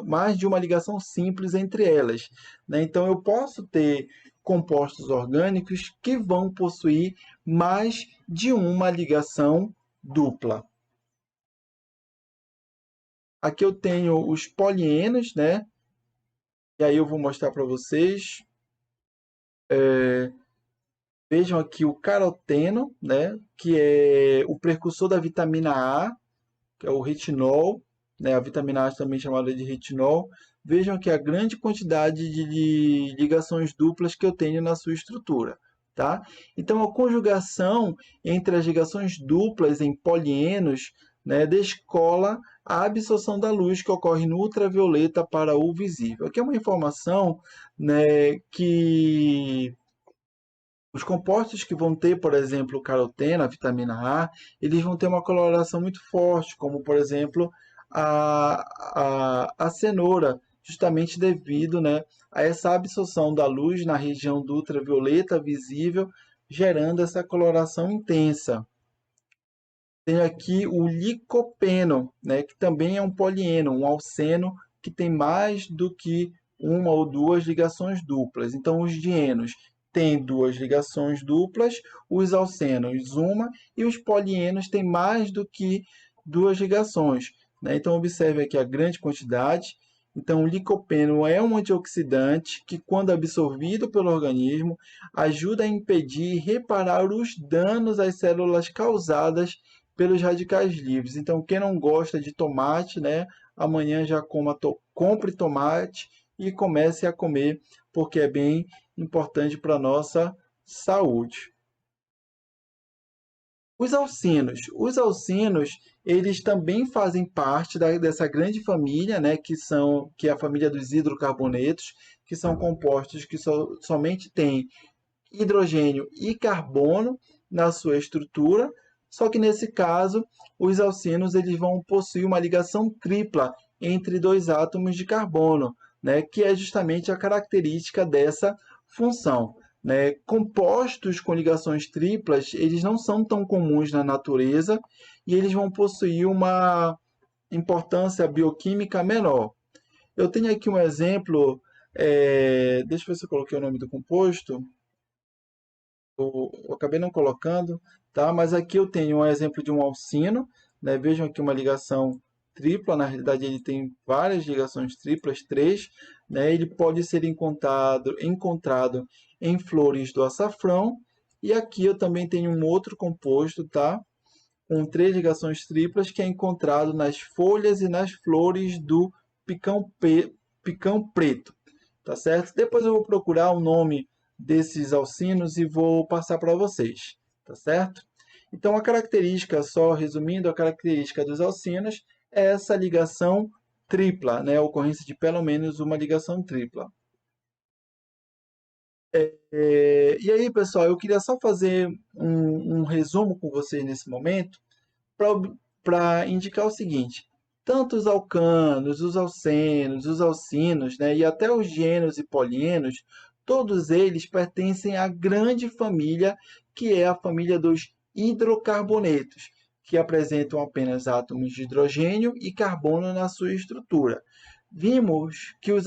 S1: mais de uma ligação simples entre elas, né? Então eu posso ter compostos orgânicos que vão possuir mais de uma ligação dupla. Aqui eu tenho os polienos, né? E aí eu vou mostrar para vocês. Vejam aqui o caroteno, né? Que é o precursor da vitamina A, que é o retinol, né? A vitamina A também chamada de retinol. Vejam aqui a grande quantidade de ligações duplas que eu tenho na sua estrutura, tá? Então a conjugação entre as ligações duplas em polienos, né, descola a absorção da luz que ocorre no ultravioleta para o visível. Aqui é uma informação, né, que os compostos que vão ter, por exemplo, caroteno, a vitamina A, eles vão ter uma coloração muito forte, como, por exemplo, a cenoura, justamente devido, né, a essa absorção da luz na região do ultravioleta visível, gerando essa coloração intensa. Tem aqui o licopeno, né, que também é um polieno, um alceno que tem mais do que uma ou duas ligações duplas. Então, os dienos têm duas ligações duplas, os alcenos uma, e os polienos têm mais do que duas ligações, né? Então, observe aqui a grande quantidade. Então, o licopeno é um antioxidante que, quando absorvido pelo organismo, ajuda a impedir e reparar os danos às células causadas pelos radicais livres. Então, quem não gosta de tomate, né, amanhã já compre tomate e comece a comer, porque é bem importante para a nossa saúde. Os alcinos, eles também fazem parte dessa grande família, né, que é a família dos hidrocarbonetos, que são compostos que somente têm hidrogênio e carbono na sua estrutura, só que nesse caso, os alcinos eles vão possuir uma ligação tripla entre dois átomos de carbono, né, que é justamente a característica dessa função. Né? Compostos com ligações triplas, eles não são tão comuns na natureza e eles vão possuir uma importância bioquímica menor. Eu tenho aqui um exemplo, deixa eu ver se eu coloquei o nome do composto, eu acabei não colocando, tá? Mas aqui eu tenho um exemplo de um alcino, né? Vejam aqui uma ligação tripla, na realidade ele tem várias ligações triplas, três, né? Ele pode ser encontrado em flores do açafrão, e aqui eu também tenho um outro composto, tá? Com três ligações triplas, que é encontrado nas folhas e nas flores do picão preto, tá certo? Depois eu vou procurar o nome desses alcinos e vou passar para vocês, tá certo? Então, a característica, só resumindo, a característica dos alcinos é essa ligação tripla, né? A ocorrência de pelo menos uma ligação tripla. E aí, pessoal, eu queria só fazer um resumo com vocês nesse momento, para indicar o seguinte: tanto os alcanos, os alcenos, os alcinos, né, e até os dienos e polienos, todos eles pertencem à grande família que é a família dos hidrocarbonetos, que apresentam apenas átomos de hidrogênio e carbono na sua estrutura. Vimos que os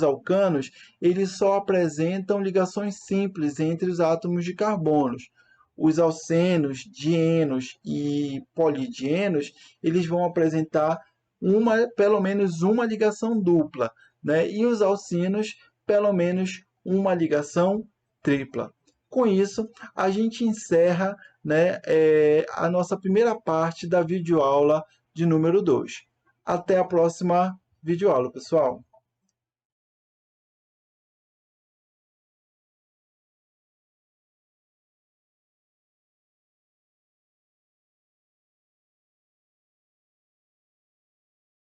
S1: alcanos eles só apresentam ligações simples entre os átomos de carbonos. Os alcenos, dienos e polidienos, eles vão apresentar pelo menos uma ligação dupla, né? E os alcinos, pelo menos uma ligação tripla. Com isso, a gente encerra, né, a nossa primeira parte da videoaula de número 2. Até a próxima videoaula, pessoal!